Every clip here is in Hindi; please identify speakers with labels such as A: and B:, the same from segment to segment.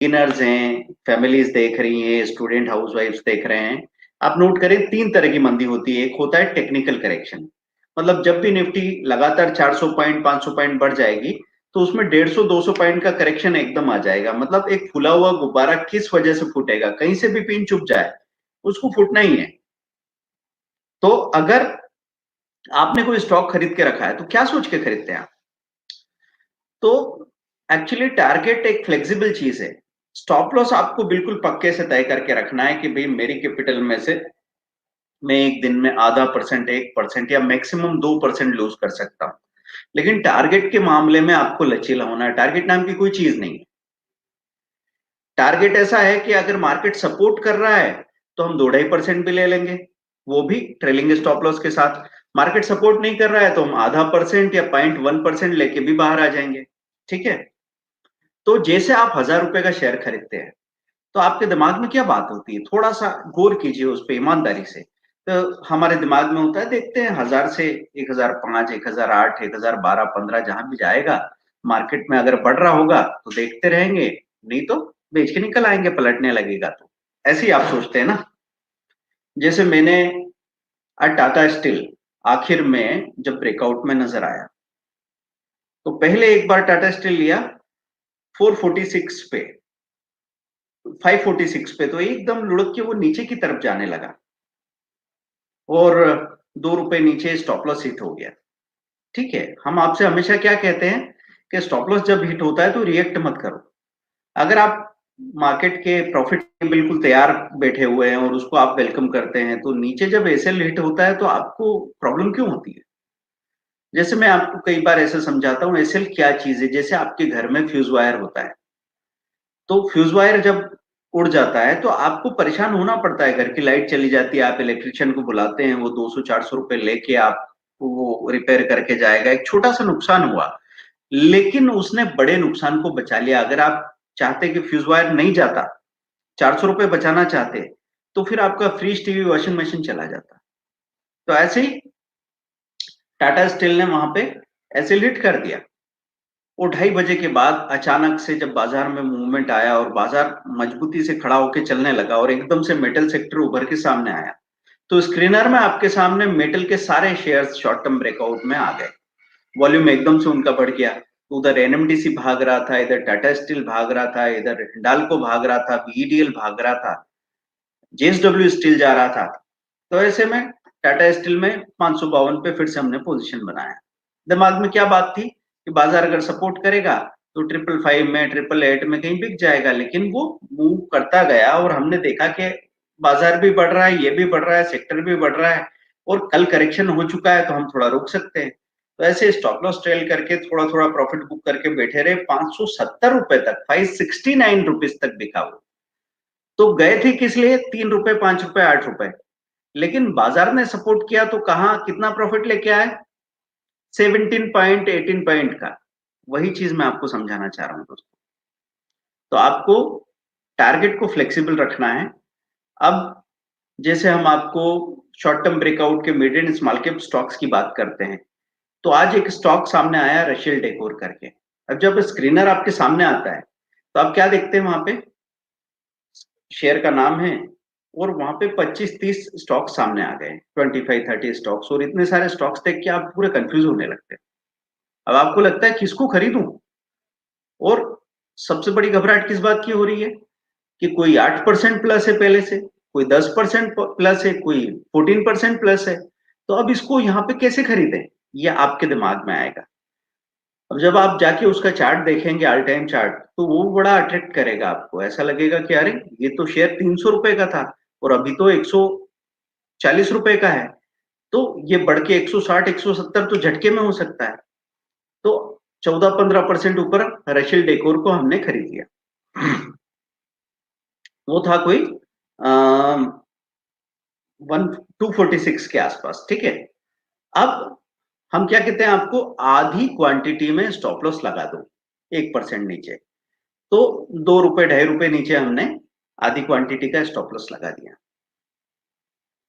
A: बिगिनर्स हैं, फैमिलीज देख रही हैं, स्टूडेंट हाउसवाइफ्स देख रहे हैं। आप नोट करें, तीन तरह की मंदी होती है। एक होता है टेक्निकल करेक्शन, मतलब जब भी निफ्टी लगातार 400 पॉइंट 500 पॉइंट बढ़ जाएगी तो उसमें 150 200 पॉइंट का करेक्शन एकदम आ जाएगा। मतलब एक फूला हुआ गुब्बारा किस वजह से फूटेगा, कहीं से भी पिन चुभ जाए उसको फूटना ही है। तो अगर आपने कोई स्टॉक खरीद के रखा है तो क्या सोच के खरीदते हैं आप? तो एक्चुअली टारगेट एक फ्लेक्सिबल चीज है। स्टॉप लॉस आपको बिल्कुल पक्के से तय करके रखना है कि भाई मेरी कैपिटल में से मैं एक दिन में आधा परसेंट 1% या मैक्सिमम 2% लूज कर सकता हूं। लेकिन टारगेट के मामले में आपको लचीला होना है। टारगेट नाम की कोई चीज नहीं है। टारगेट ऐसा है कि अगर मार्केट सपोर्ट कर रहा है तो हम 2-2.5% भी ले लेंगे, वो भी ट्रेलिंग स्टॉप लॉस के साथ। मार्केट सपोर्ट नहीं कर रहा है तो हम आधा परसेंट या 0.1% लेके भी बाहर आ जाएंगे। ठीक है। तो जैसे आप 1,000 रुपए का शेयर खरीदते हैं तो आपके दिमाग में क्या बात होती है, थोड़ा सा गौर कीजिए उस पर ईमानदारी से। तो हमारे दिमाग में होता है, देखते हैं 1,000 से 1,005, 1,008, 1,012, 15 जहां भी जाएगा मार्केट में, अगर बढ़ रहा होगा तो देखते रहेंगे, नहीं तो बेच के निकल आएंगे पलटने लगेगा तो। ऐसे ही आप सोचते हैं ना। जैसे मैंने आज टाटा स्टील आखिर में जब ब्रेकआउट में नजर आया तो पहले एक बार टाटा स्टील लिया 446 पे, 546 पे, तो एकदम लुढ़क के वो नीचे की तरफ जाने लगा और 2 रुपए नीचे स्टॉप लॉस हिट हो गया। ठीक है, हम आपसे हमेशा क्या कहते हैं कि स्टॉप लॉस जब हिट होता है तो रिएक्ट मत करो। अगर आप मार्केट के प्रॉफिट बिल्कुल तैयार बैठे हुए हैं और उसको आप वेलकम करते हैं तो नीचे जब एसएल हिट होता है तो आपको प्रॉब्लम क्यों होती है? जैसे मैं आपको कई बार ऐसे समझाता हूँ, एसएल क्या चीज है। जैसे आपके घर में फ्यूज वायर होता है, तो फ्यूज वायर जब उड़ जाता है तो आपको परेशान होना पड़ता है। घर की लाइट चली जाती है, आप इलेक्ट्रिशियन को बुलाते हैं, वो 200-400 रुपए लेके आप वो रिपेयर करके जाएगा। एक छोटा सा नुकसान हुआ, लेकिन उसने बड़े नुकसान को बचा लिया। अगर आप चाहते कि फ्यूज वायर नहीं जाता, 400 रुपए बचाना चाहते, तो फिर आपका फ्रिज टीवी वॉशिंग मशीन चला जाता। तो ऐसे ही टाटा स्टील ने वहां पे ऐसे हिट कर दिया। वो 2:30 बजे के बाद अचानक से जब बाजार में मूवमेंट आया और बाजार मजबूती से खड़ा होकर चलने लगा और एकदम से मेटल सेक्टर उभर के सामने आया, तो स्क्रीनर में आपके सामने मेटल के सारे शेयर्स शॉर्ट टर्म ब्रेकआउट में आ गए। वॉल्यूम एकदम से उनका बढ़ गया। उधर एनएमडीसी भाग रहा था, इधर टाटा स्टील भाग रहा था, इधर हिंडाल्को भाग रहा था, बीईडीएल भाग रहा था, जेएसडब्ल्यू स्टील जा रहा था। तो ऐसे में टाटा स्टील में 552 पे फिर से हमने पोजीशन बनाया। दिमाग में क्या बात थी कि बाजार अगर सपोर्ट करेगा तो 555 में 888 में कहीं बिक जाएगा। लेकिन वो मूव करता गया और हमने देखा कि बाजार भी बढ़ रहा है, ये भी बढ़ रहा है, सेक्टर भी बढ़ रहा है और कल करेक्शन हो चुका है तो हम थोड़ा रुक सकते हैं। तो ऐसे स्टॉप लॉस ट्रेल करके थोड़ा थोड़ा प्रॉफिट बुक करके बैठे रहे। 570 रुपए तक, 569 रुपीज तक बिका वो। तो गए थे किस लिए? 3 रुपए, 5 रुपए, 8 रुपए। लेकिन बाजार ने सपोर्ट किया तो कहा कितना प्रॉफिट लेके आए? 17 पॉइंट, 18 पॉइंट का। वही चीज मैं आपको समझाना चाह रहा हूं दोस्तों। तो आपको टारगेट को फ्लेक्सिबल रखना है। अब जैसे हम आपको शॉर्ट टर्म ब्रेकआउट के mid and small cap stocks की बात करते हैं, तो आज एक स्टॉक सामने आया रशियल डेकोर करके। अब जब स्क्रीनर आपके सामने आता है तो आप क्या देखते हैं? वहां पे शेयर का नाम है और वहां पे 25-30 स्टॉक सामने आ गए, 25-30 स्टॉक्स। और इतने सारे स्टॉक्स देख के आप पूरे कंफ्यूज होने लगते हैं। अब आपको लगता है किसको खरीदूं? और सबसे बड़ी घबराहट किस बात की हो रही है कि कोई 8% प्लस है पहले से, कोई 10% प्लस है, कोई 14% प्लस है। तो अब इसको यहाँ पे कैसे खरीदें, ये आपके दिमाग में आएगा। अब जब आप जाके उसका चार्ट देखेंगे, ऑल टाइम चार्ट, तो वो बड़ा अट्रैक्ट करेगा आपको। ऐसा लगेगा कि अरे ये तो शेयर 300 रुपए का था और अभी तो 140 रुपए का है, तो ये बढ़ के 160 170 तो झटके में हो सकता है। तो 14-15% ऊपर रशियल डेकोर को हमने खरीद लिया। वो था कोई वन 246 के आसपास। ठीक है। अब हम क्या कहते हैं, आपको आधी क्वांटिटी में स्टॉप लॉस लगा दो, 1% नीचे। तो 2 रुपए 2.5 रुपए नीचे हमने आधी क्वांटिटी का स्टॉप लॉस लगा दिया,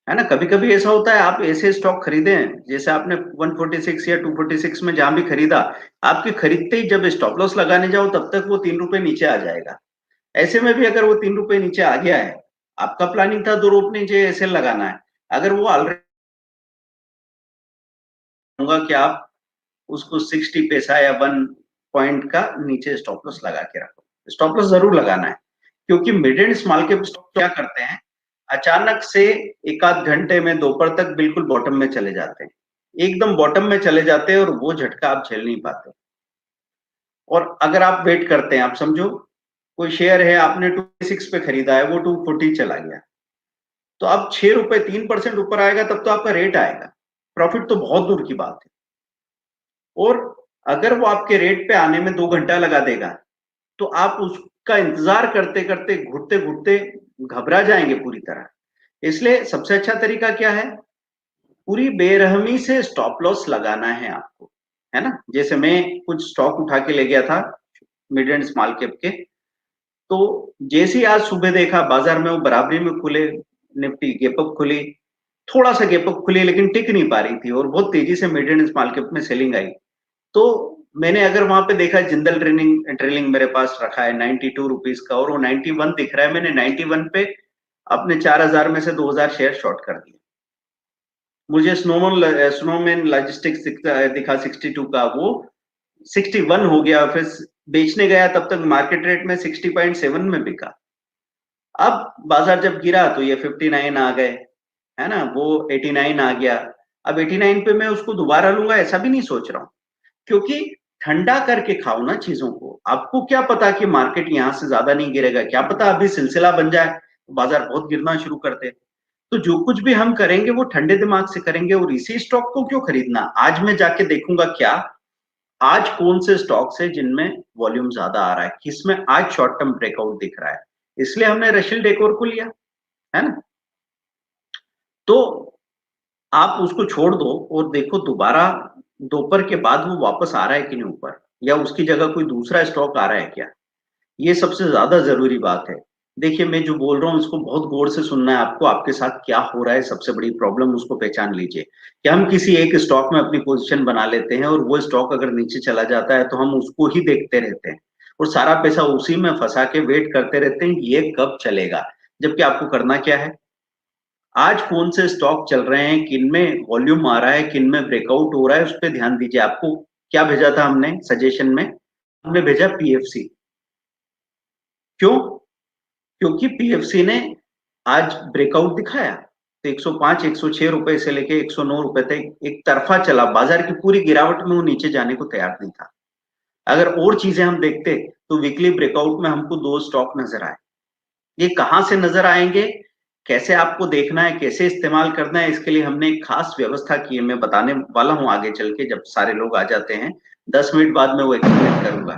A: है ना। कभी कभी ऐसा होता है, आप ऐसे स्टॉक खरीदे हैं जैसे आपने 146 या 246 में जहां भी खरीदा, आपके खरीदते ही जब स्टॉप लॉस लगाने जाओ तब तक वो 3 रुपए नीचे आ जाएगा। ऐसे में भी अगर वो 3 रुपए नीचे आ गया है, आपका प्लानिंग था 2 रुपए नीचे ऐसे लगाना है, अगर वो ऑलरेडी होगा कि आप उसको 60 पैसा या 1 पॉइंट का नीचे स्टॉप लॉस लगा के रखो। स्टॉप लॉस जरूर लगाना है, क्योंकि mid and small cap stock क्या करते हैं, अचानक से एक आध घंटे में दोपहर तक बिल्कुल बॉटम में चले जाते हैं, एकदम बॉटम में चले जाते हैं और वो झटका आप झेल नहीं पाते। और अगर आप वेट करते हैं, आप समझो कोई शेयर है आपने 26 पे खरीदा है, वो 240 चला गया, तो अब 6 रुपए 3% ऊपर आएगा तब तो आपका रेट आएगा, प्रॉफिट तो बहुत दूर की बात है। और अगर वो आपके रेट पे आने में 2 घंटा लगा देगा, तो आप उसका इंतजार करते करते घुटते घुटते घबरा जाएंगे पूरी तरह। इसलिए सबसे अच्छा तरीका क्या है, पूरी बेरहमी से स्टॉप लॉस लगाना है आपको, है ना। जैसे मैं कुछ स्टॉक उठा के ले गया था मिड एंड स्मॉल कैप के, तो जैसे ही आज सुबह देखा बाजार में वो बराबरी में खुले, निफ्टी गैप अप खुली, थोड़ा सा गैप अप खुली लेकिन टिक नहीं पा रही थी और बहुत तेजी से मिड एंड स्मॉल कैप में सेलिंग आई। तो मैंने अगर वहां पे देखा, जिंदल ट्रेलिंग ट्रेलिंग मेरे पास रखा है 92 रुपीज का और वो 91 दिख रहा है, मैंने 91 पे अपने 4000 में से 2000 शेयर शॉर्ट कर दिए। मुझे स्नोमैन लॉजिस्टिक्स दिखा 62 का, वो 61 हो गया, फिर बेचने गया तब तक मार्केट रेट में 60.7 में बिका। अब बाजार जब गिरा तो ये 59 आ गए, है ना, वो 89 आ गया। अब 89 पे मैं उसको दोबारा लूंगा ऐसा भी नहीं सोच रहा हूं, क्योंकि ठंडा करके खाओ ना चीजों को। आपको क्या पता कि मार्केट यहां से ज्यादा नहीं गिरेगा, क्या पता अभी सिलसिला बन जाए तो बाजार बहुत गिरना शुरू कर दे। तो जो कुछ भी हम करेंगे वो ठंडे दिमाग से करेंगे। और इसी स्टॉक को क्यों खरीदना, आज मैं जाके देखूंगा क्या आज कौन से स्टॉक्स है जिनमें वॉल्यूम ज्यादा आ रहा है, किसमें आज शॉर्ट टर्म ब्रेकआउट दिख रहा है, इसलिए हमने रशियल डेकोर को लिया, है ना। तो आप उसको छोड़ दो और देखो दोबारा दोपहर के बाद वो वापस आ रहा है कि नहीं ऊपर, या उसकी जगह कोई दूसरा स्टॉक आ रहा है क्या, ये सबसे ज्यादा जरूरी बात है। देखिए मैं जो बोल रहा हूँ इसको बहुत गौर से सुनना है आपको, आपके साथ क्या हो रहा है सबसे बड़ी प्रॉब्लम उसको पहचान लीजिए। कि हम किसी एक स्टॉक में अपनी पोजीशन बना लेते हैं और वो स्टॉक अगर नीचे चला जाता है तो हम उसको ही देखते रहते हैं और सारा पैसा उसी में फंसा के वेट करते रहते हैं ये कब चलेगा। जबकि आपको करना क्या है, आज कौन से स्टॉक चल रहे हैं, किन में वॉल्यूम आ रहा है, किन में ब्रेकआउट हो रहा है, उस पर ध्यान दीजिए। आपको क्या भेजा था हमने सजेशन में, हमने भेजा पीएफसी। क्यों, क्योंकि पीएफसी ने आज ब्रेकआउट दिखाया तो 105 106 रुपए से लेके 109 रुपए तक एक तरफा चला, बाजार की पूरी गिरावट में वो नीचे जाने को तैयार नहीं था। अगर और चीजें हम देखते तो वीकली ब्रेकआउट में हमको 2 स्टॉक नजर आए। ये कहां से नजर आएंगे, कैसे आपको देखना है, कैसे इस्तेमाल करना है, इसके लिए हमने एक खास व्यवस्था की है, मैं बताने वाला हूं आगे चल के जब सारे लोग आ जाते हैं। 10 मिनट बाद में वो एक्सप्लेन करूंगा,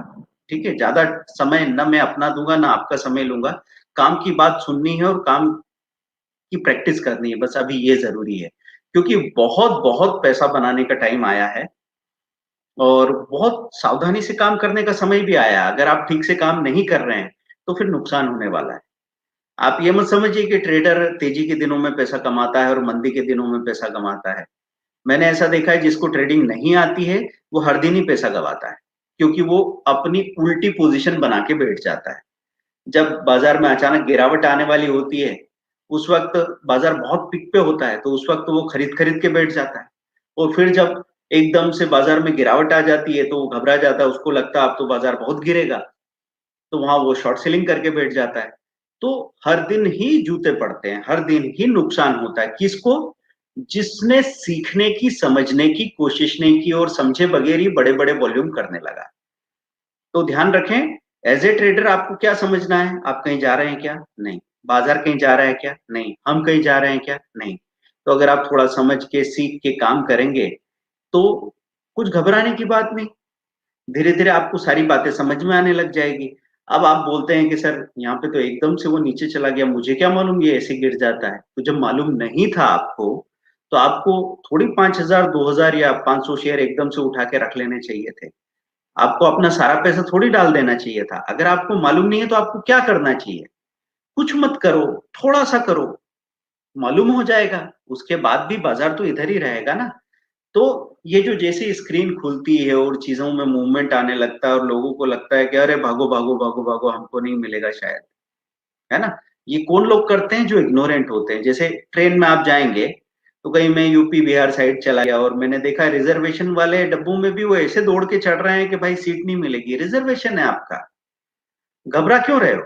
A: ठीक है। ज्यादा समय न मैं अपना दूंगा ना आपका समय लूंगा। काम की बात सुननी है और काम की प्रैक्टिस करनी है, बस अभी ये जरूरी है। क्योंकि बहुत बहुत पैसा बनाने का टाइम आया है और बहुत सावधानी से काम करने का समय भी आया है। अगर आप ठीक से काम नहीं कर रहे हैं तो फिर नुकसान होने वाला है। आप ये मत समझिए कि ट्रेडर तेजी के दिनों में पैसा कमाता है और मंदी के दिनों में पैसा कमाता है। मैंने ऐसा देखा है जिसको ट्रेडिंग नहीं आती है वो हर दिन ही पैसा गवाता है, क्योंकि वो अपनी उल्टी पोजीशन बना के बैठ जाता है। जब बाजार में अचानक गिरावट आने वाली होती है, उस वक्त बाजार बहुत पीक पे होता है तो उस वक्त वो खरीद खरीद के बैठ जाता है। और फिर जब एकदम से बाजार में गिरावट आ जाती है तो वो घबरा जाता है, उसको लगता है अब तो बाजार बहुत गिरेगा, तो वहां वो शॉर्ट सेलिंग करके बैठ जाता है। तो हर दिन ही जूते पड़ते हैं, हर दिन ही नुकसान होता है। किसको, जिसने सीखने की समझने की कोशिश नहीं की और समझे बगैर ही बड़े बड़े वॉल्यूम करने लगा। तो ध्यान रखें, एज ए ट्रेडर आपको क्या समझना है, आप कहीं जा रहे हैं क्या, नहीं। बाजार कहीं जा रहा है क्या, नहीं। हम कहीं जा रहे हैं क्या, नहीं। तो अगर आप थोड़ा समझ के सीख के काम करेंगे तो कुछ घबराने की बात नहीं, धीरे धीरे आपको सारी बातें समझ में आने लग जाएगी। अब आप बोलते हैं कि सर यहाँ पे तो एकदम से वो नीचे चला गया, मुझे क्या मालूम ये ऐसे गिर जाता है। तो जब मालूम नहीं था आपको तो आपको थोड़ी 5000 2000 या 500 शेयर एकदम से उठा के रख लेने चाहिए थे। आपको अपना सारा पैसा थोड़ी डाल देना चाहिए था। अगर आपको मालूम नहीं है तो आपको क्या करना चाहिए, कुछ मत करो, थोड़ा सा करो, मालूम हो जाएगा। उसके बाद भी बाजार तो इधर ही रहेगा ना। तो ये जो जैसे स्क्रीन खुलती है और चीज़ों में मूवमेंट आने लगता है और लोगों को लगता है कि अरे भागो, भागो, भागो, भागो हमको नहीं मिलेगा शायद, है ना? ये कौन लोग करते हैं? जो इग्नोरेंट होते हैं। जैसे ट्रेन में आप जाएँगे, तो कहीं मैं यूपी, बिहार साइड चला गया और मैंने देखा रिज़र्वेशन वाले डब्बों में भी वो ऐसे दौड़ के चढ़ रहे हैं कि भाई सीट नहीं मिलेगी, रिज़र्वेशन है आपका, घबरा क्यों रहे हो?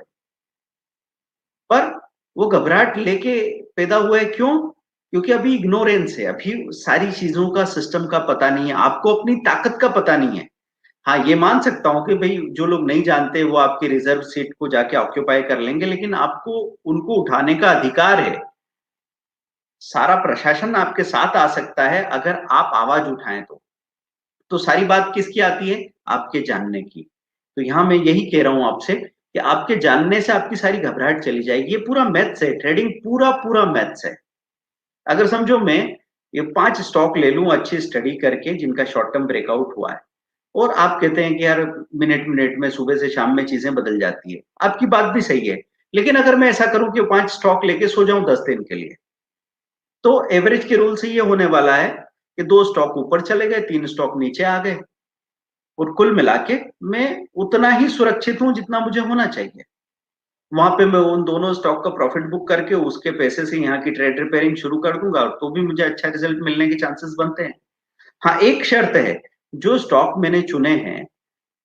A: पर वो घबराहट लेके पैदा हुआ है क्यों? क्योंकि अभी इग्नोरेंस है, अभी सारी चीज़ों का सिस्टम का पता नहीं है, आपको अपनी ताकत का पता नहीं है। हाँ, ये मान सकता हूँ कि भई जो लोग नहीं जानते वो आपकी रिज़र्व सीट को जाके ऑक्यूपाई कर लेंगे, लेकिन आपको उनको उठाने का अधिकार है। सारा प्रशासन आपके साथ आ सकता है अगर आप आवाज़ उठाएँ तो। तो सारी बात किसकी आती है? आपके जानने की। तो यहाँ मैं यही कह रहा हूँ आपसे कि आपके जानने से आपकी सारी घबराहट चली जाएगी। ये पूरा मैथ्स है, ट्रेडिंग पूरा-पूरा मैथ्स है। अगर समझो मैं ये 5 स्टॉक ले लूँ अच्छी स्टडी करके जिनका शॉर्ट टर्म ब्रेकआउट हुआ है और आप कहते हैं कि यार मिनट-मिनट में सुबह से शाम में चीज़ें बदल जाती है। आपकी बात भी सही है। लेकिन अगर मैं ऐसा करूँ कि 5 स्टॉक लेके सो जाऊँ 10 दिन के लिए, तो एवरेज के रूल से ये होने वाला है कि 2 स्टॉक ऊपर चले गए, 3 स्टॉक नीचे आ गए और कुल मिला के मैं उतना ही सुरक्षित हूँ जितना मुझे होना चाहिए। वहाँ पे मैं उन दोनों स्टॉक का प्रॉफिट बुक करके उसके पैसे से यहाँ की ट्रेड रिपेयरिंग शुरू कर दूँगा, तो भी मुझे अच्छा रिज़ल्ट मिलने के चांसेस बनते हैं। हाँ, एक शर्त है, जो स्टॉक मैंने चुने हैं,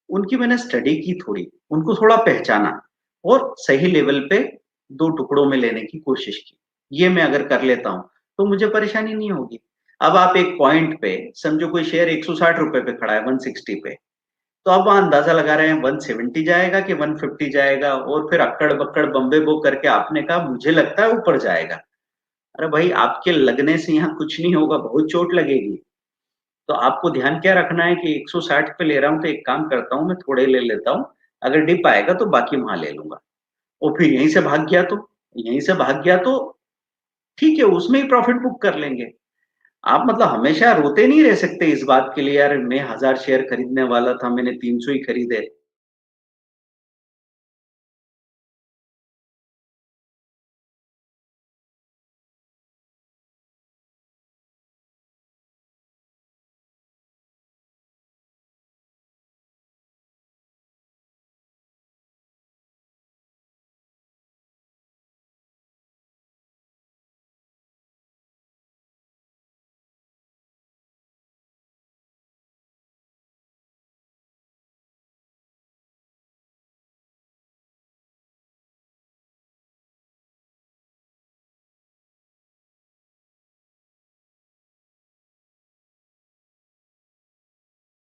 A: उनकी मैंने स्टडी की थोड़ी, उनको थोड़ा पहचाना और सही लेवल पे 2 टुकड़ों में लेने की कोशिश की। ये मैं अगर कर लेता हूँ, तो मुझे परेशानी नहीं होगी। अब आप एक पॉइंट पे समझो कोई शेयर ₹160 पे खड़ा है, 160 पे, तो आप वहाँ अंदाज़ा लगा रहे हैं 170 जाएगा कि 150 जाएगा और फिर अक्कड़-बक्कड़ बम्बे बो करके आपने कहा मुझे लगता है ऊपर जाएगा। अरे भाई आपके लगने से यहाँ कुछ नहीं होगा, बहुत चोट लगेगी। तो आपको ध्यान क्या रखना है कि 160 पे ले रहा हूँ तो एक काम करता हूँ मैं थोड़े ले लेता हूँ, अगर डिप आएगा तो बाकी वहाँ ले लूँगा। और फिर यहीं से भाग गया तो? यहीं से भाग गया तो ठीक है, उसमें ही प्रॉफ़िट बुक कर लेंगे। आप मतलब हमेशा रोते नहीं रह सकते इस बात के लिए यार मैं 1000 शेयर खरीदने वाला था, मैंने 300 ही खरीदे।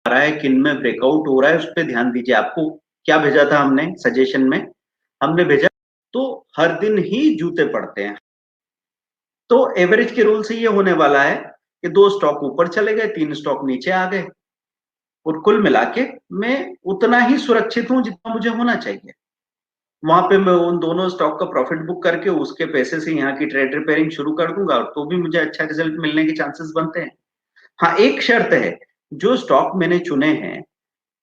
A: आ रहा है, किन में ब्रेकआउट हो रहा है, उस पे ध्यान दीजिए। आपको क्या भेजा था हमने सजेशन में? हमने भेजा तो हर दिन ही जूते पड़ते हैं। तो एवरेज के रूल से ये होने वाला है कि 2 स्टॉक ऊपर चले गए, 3 स्टॉक नीचे आ गए और कुल मिला के मैं उतना ही सुरक्षित हूँ जितना मुझे होना चाहिए। वहाँ पे मैं उन दोनों स्टॉक का प्रॉफिट बुक करके उसके पैसे से यहाँ की ट्रेड रिपेयरिंग शुरू कर दूँगा, तो भी मुझे अच्छा रिज़ल्ट मिलने के चांसेस बनते हैं। हाँ, एक शर्त है, जो स्टॉक मैंने चुने हैं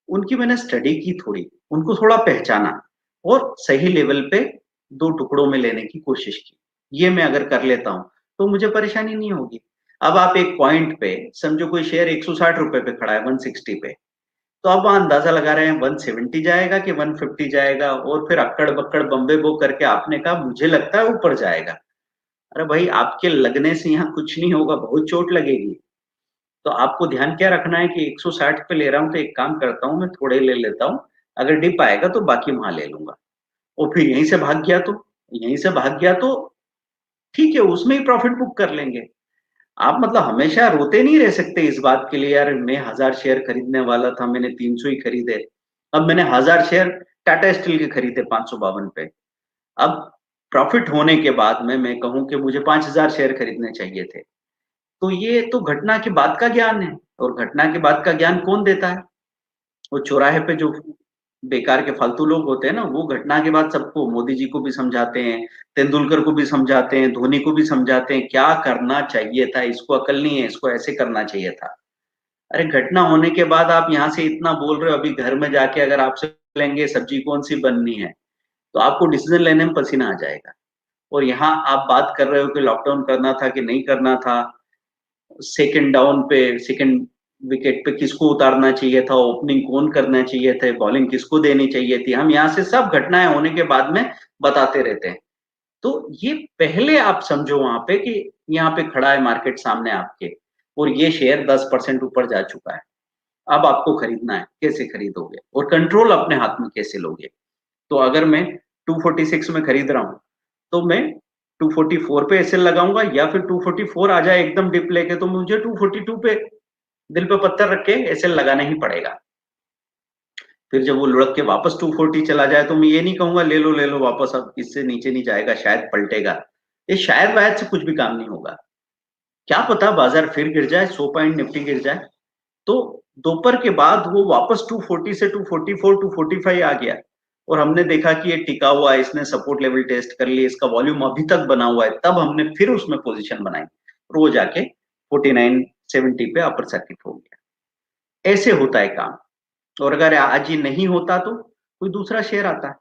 A: उनकी मैंने स्टडी की थोड़ी, उनको थोड़ा पहचाना और सही लेवल पे 2 टुकड़ों में लेने की कोशिश की। ये मैं अगर कर लेता हूँ, तो मुझे परेशानी नहीं होगी। अब आप एक पॉइंट पे समझो कोई शेयर ₹160 पे खड़ा है 160 पे, तो आप वहाँ अंदाज़ा लगा रहे हैं 170 जाएगा कि 150 जाएगा और फिर अक्कड़-बक्कड़ बम्बे बो करके आपने कहा मुझे लगता है ऊपर जाएगा। अरे भाई आपके लगने से यहाँ कुछ नहीं होगा, बहुत चोट लगेगी। तो आपको ध्यान क्या रखना है कि 160 पे ले रहा हूँ तो एक काम करता हूँ मैं थोड़े ले लेता हूँ, अगर डिप आएगा तो बाकी वहाँ ले लूँगा। और फिर यहीं से भाग गया तो? यहीं से भाग गया तो ठीक है, उसमें ही प्रॉफिट बुक कर लेंगे। आप मतलब हमेशा रोते नहीं रह सकते इस बात के लिए यार मैं 1000 शेयर खरीदने वाला था, मैंने 300 ही खरीदे। अब मैंने 1000 शेयर टाटा स्टील के खरीदे 552 पे। अब प्रॉफिट होने के बाद में मैं कहूँ कि मुझे 5000 शेयर खरीदने चाहिए थे। तो ये तो घटना के बाद का ज्ञान है और घटना के बाद का ज्ञान कौन देता है? वो चौराहे पे जो बेकार के फालतू लोग होते हैं ना, वो घटना के बाद सबको मोदी जी को भी समझाते हैं, तेंदुलकर को भी समझाते हैं, धोनी को भी समझाते हैं, क्या करना चाहिए था, इसको अकल नहीं है, इसको ऐसे करना चाहिए था। अरे घटना होने के बाद आप यहाँ से इतना बोल रहे हो, अभी घर में जाके अगर आपसे पूछेंगे सब्जी कौन-सी बननी है, तो आपको डिसीज़न लेने में पसीना आ जाएगा। और यहाँ आप बात कर रहे हो कि लॉकडाउन करना था कि नहीं करना था, सेकंड डाउन पे, सेकंड विकेट पे किसको उतारना चाहिए था, ओपनिंग कौन करना चाहिए थे, बॉलिंग किसको देनी चाहिए थी, हम यहाँ से सब घटनाएं होने के बाद में बताते रहते हैं। तो ये पहले आप समझो वहां पे कि यहाँ पे खड़ा है मार्केट सामने आपके, और ये शेयर 10% ऊपर जा चुका है। अब आपको खरीदना है, कैसे खरीदोगे और कंट्रोल अपने हाथ में कैसे लोगे? तो अगर मैं 246 में खरीद रहा हूं, तो मैं 244 पे एसएल लगाऊंगा, या फिर 244 आ जाए एकदम डिप लेके तो मुझे 242 पे दिल पे पत्थर रख के एसएल लगाना ही पड़ेगा। फिर जब वो लुढ़क के वापस 240 चला जाए तो मैं ये नहीं कहूंगा ले लो वापस, अब इससे नीचे नहीं जाएगा, शायद पलटेगा। ये शायद वायद से कुछ भी काम नहीं होगा। क्या पता बाजार फिर गिर जाए, 100 पॉइंट निफ्टी गिर जाए। तो दोपहर के बाद वो वापस 240 से 244 245 आ गया, और हमने देखा कि ये टिका हुआ है, इसने सपोर्ट लेवल टेस्ट कर लिया, इसका वॉल्यूम अभी तक बना हुआ है, तब हमने फिर उसमें पोजीशन बनाई, और वो जाके 4970 पे अपर सर्किट हो गया। ऐसे होता है काम। और अगर आज ये नहीं होता तो कोई दूसरा शेयर आता है।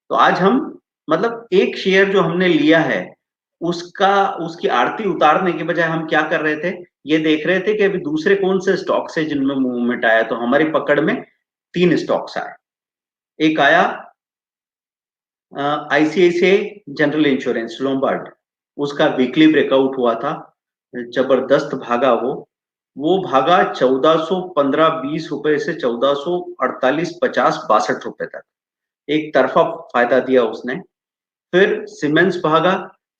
A: तो आज हम, मतलब एक शेयर जो हमने लिया है, उसका, उसकी आरती उतारने के बजाय हम क्या कर रहे थे, ये देख रहे थे कि अभी दूसरे कौन से स्टॉक्स है जिनमें मूवमेंट आया। तो हमारी पकड़ में 3 स्टॉक्स आए। एक आया आईसीआईसीआई जनरल इंश्योरेंस लोम्बार्ड, उसका वीकली ब्रेकआउट हुआ था, जबरदस्त भागा वो भागा 1415-20 रुपए से 1448-50-62 रुपए तक, एक तरफा फायदा दिया उसने। फिर सीमेंस भागा,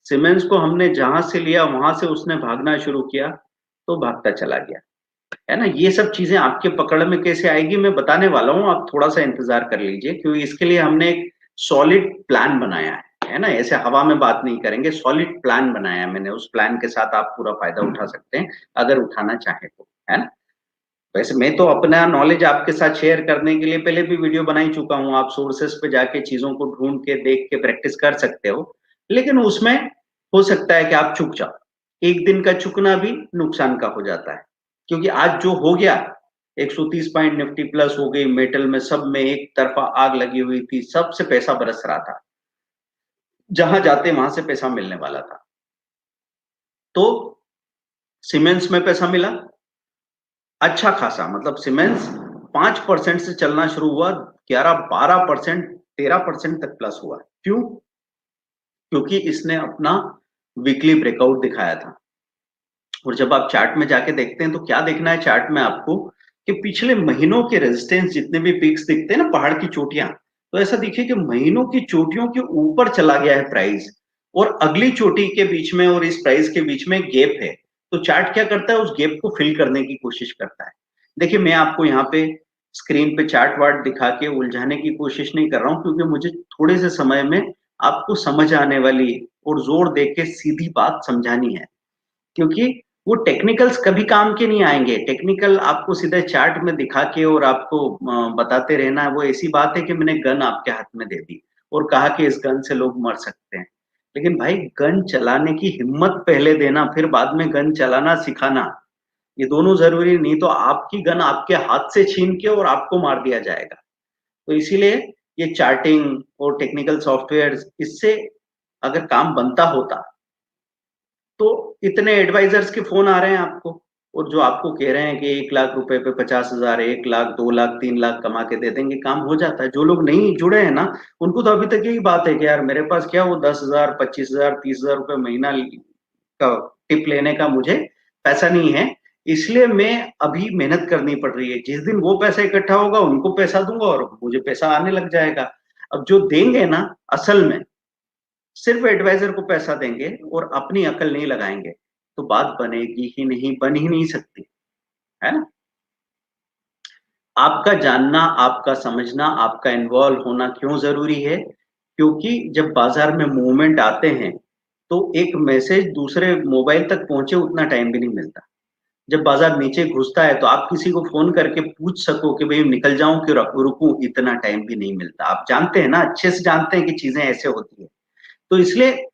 A: सीमेंस को हमने जहां से लिया वहां से उसने भागना शुरू किया, तो भागता चला गया, है ना। ये सब चीजें आपके पकड़ में कैसे आएगी मैं बताने वाला हूं, आप थोड़ा सा इंतजार कर लीजिए, क्योंकि इसके लिए हमने एक सॉलिड प्लान बनाया है ना। ऐसे हवा में बात नहीं करेंगे, सॉलिड प्लान बनाया है मैंने, उस प्लान के साथ आप पूरा फायदा उठा सकते हैं अगर उठाना चाहे तो, है ना। वैसे मैं तो अपना नॉलेज आपके साथ शेयर करने के लिए पहले भी वीडियो बना ही चुका हूँ, आप सोर्सेस पे जाके चीजों को ढूंढ के देख के प्रैक्टिस कर सकते हो, लेकिन उसमें हो सकता है कि आप चूक जाओ। एक दिन का चुकना भी नुकसान का हो जाता है, क्योंकि आज जो हो गया, 130 पॉइंट निफ्टी प्लस हो गई, मेटल में सब में एक तरफा आग लगी हुई थी, सबसे पैसा बरस रहा था, जहां जाते वहां से पैसा मिलने वाला था। तो सीमेंस में पैसा मिला अच्छा खासा, मतलब सीमेंस 5% से चलना शुरू हुआ, 11-12%, 13% तक प्लस हुआ। क्यों? क्योंकि इसने अपना वीकली ब्रेकआउट दिखाया था। और जब आप चार्ट में जाके देखते हैं तो क्या देखना है चार्ट में आपको, कि पिछले महीनों के रेजिस्टेंस जितने भी पीक्स दिखते हैं ना, पहाड़ की चोटियां, तो ऐसा दिखे कि महीनों की चोटियों के ऊपर चला गया है प्राइस, और अगली चोटी के बीच में और इस प्राइस के बीच में गैप है। तो चार्ट क्या करता है, उस गैप को फिल करने की कोशिश करता है। देखिए मैं आपको यहाँ पे स्क्रीन पे चार्ट वार्ट दिखा के उलझाने की कोशिश नहीं कर रहा हूँ, क्योंकि मुझे थोड़े से समय में आपको समझ आने वाली और जोर दे के सीधी बात समझानी है। क्योंकि वो टेक्निकल्स कभी काम के नहीं आएंगे, टेक्निकल आपको सीधे चार्ट में दिखा के और आपको बताते रहना है। वो ऐसी बात है कि मैंने गन आपके हाथ में दे दी और कहा कि इस गन से लोग मर सकते हैं, लेकिन भाई गन चलाने की हिम्मत पहले देना, फिर बाद में गन चलाना सिखाना, ये दोनों जरूरी, नहीं तो आपकी गन आपके हाथ से छीन के और आपको मार दिया जाएगा। तो इसीलिए ये चार्टिंग और टेक्निकल सॉफ्टवेयर, इससे अगर काम बनता होता तो इतने एडवाइजर्स के फोन आ रहे हैं आपको, और जो आपको कह रहे हैं कि 1 लाख रुपए पे 50,000, 1 लाख, 2 लाख, 3 लाख कमा के दे देंगे, काम हो जाता है। जो लोग नहीं जुड़े हैं ना, उनको तो अभी तक यही बात है कि यार मेरे पास क्या, वो 10,000, 25,000, 30,000 रुपए महीना का टिप लेने का मुझे पैसा नहीं है, इसलिए मैं अभी मेहनत करनी पड़ रही है। जिस दिन वो पैसा इकट्ठा होगा उनको पैसा दूंगा और मुझे पैसा आने लग जाएगा। अब जो देंगे ना, असल में सिर्फ एडवाइजर को पैसा देंगे और अपनी अकल नहीं लगाएंगे, तो बात बनेगी ही नहीं, बन ही नहीं सकती, है ना। आपका जानना, आपका समझना, आपका इन्वॉल्व होना क्यों जरूरी है? क्योंकि जब बाजार में मूवमेंट आते हैं तो एक मैसेज दूसरे मोबाइल तक पहुंचे उतना टाइम भी नहीं मिलता। जब बाजार नीचे घुसता है तो आप किसी को फोन करके पूछ सको कि भाई निकल जाऊं कि रुकूं, इतना टाइम भी नहीं मिलता। आप जानते हैं ना, अच्छे से जानते हैं कि चीजें ऐसे होती है। तो इसलिए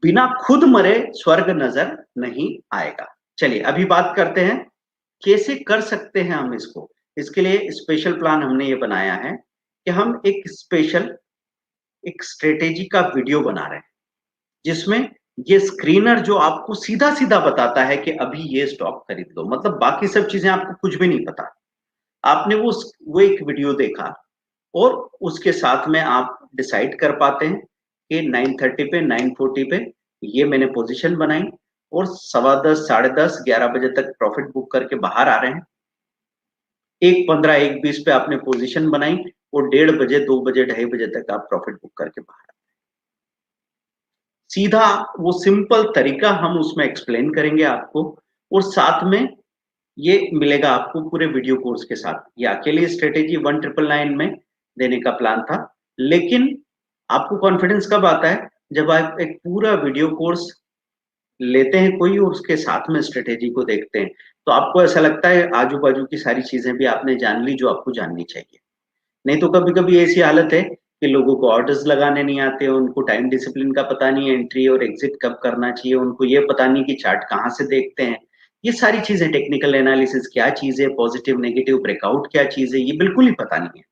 A: बिना खुद मरे स्वर्ग नजर नहीं आएगा। चलिए अभी बात करते हैं कैसे कर सकते हैं हम इसको। इसके लिए स्पेशल प्लान हमने ये बनाया है कि हम एक स्पेशल, एक स्ट्रेटेजी का वीडियो बना रहे हैं, जिसमें ये स्क्रीनर जो आपको सीधा सीधा बताता है कि अभी ये स्टॉक खरीद लो, मतलब बाकी सब चीजें आपको कुछ भी नहीं पता। आपने वो एक वीडियो देखा और उसके साथ में आप डिसाइड कर पाते हैं कि 9:30 पे 9:40 पे ये मैंने पोजीशन बनाई और 10:15 10:30 11 बजे तक प्रॉफिट बुक करके बाहर आ रहे हैं। 1:15 1:20 पे आपने पोजीशन बनाई और 1:30 बजे 2 बजे 2:30 बजे तक आप प्रॉफिट बुक करके बाहर। सीधा वो सिंपल तरीका हम उसमें एक्सप्लेन करेंगे आपको और साथ में ये मिलेगा आपको पूरे वीडियो कोर्स के साथ। ये अकेली स्ट्रेटेजी 1999 में देने का प्लान था, लेकिन आपको कॉन्फिडेंस कब आता है जब आप एक पूरा वीडियो कोर्स लेते हैं कोई और उसके साथ में स्ट्रेटेजी को देखते हैं, तो आपको ऐसा लगता है आजू बाजू की सारी चीजें भी आपने जान ली जो आपको जाननी चाहिए। नहीं तो कभी-कभी ऐसी हालत है कि लोगों को ऑर्डर्स लगाने नहीं आते, उनको टाइम डिसिप्लिन का पता नहीं है, एंट्री और एग्जिट कब करना चाहिए, उनको ये पता नहीं कि चार्ट कहाँ से देखते हैं। ये सारी चीज़ें टेक्निकल एनालिसिस क्या चीज़ है, पॉजिटिव नेगेटिव ब्रेकआउट क्या चीज़ है, ये बिल्कुल ही पता नहीं है।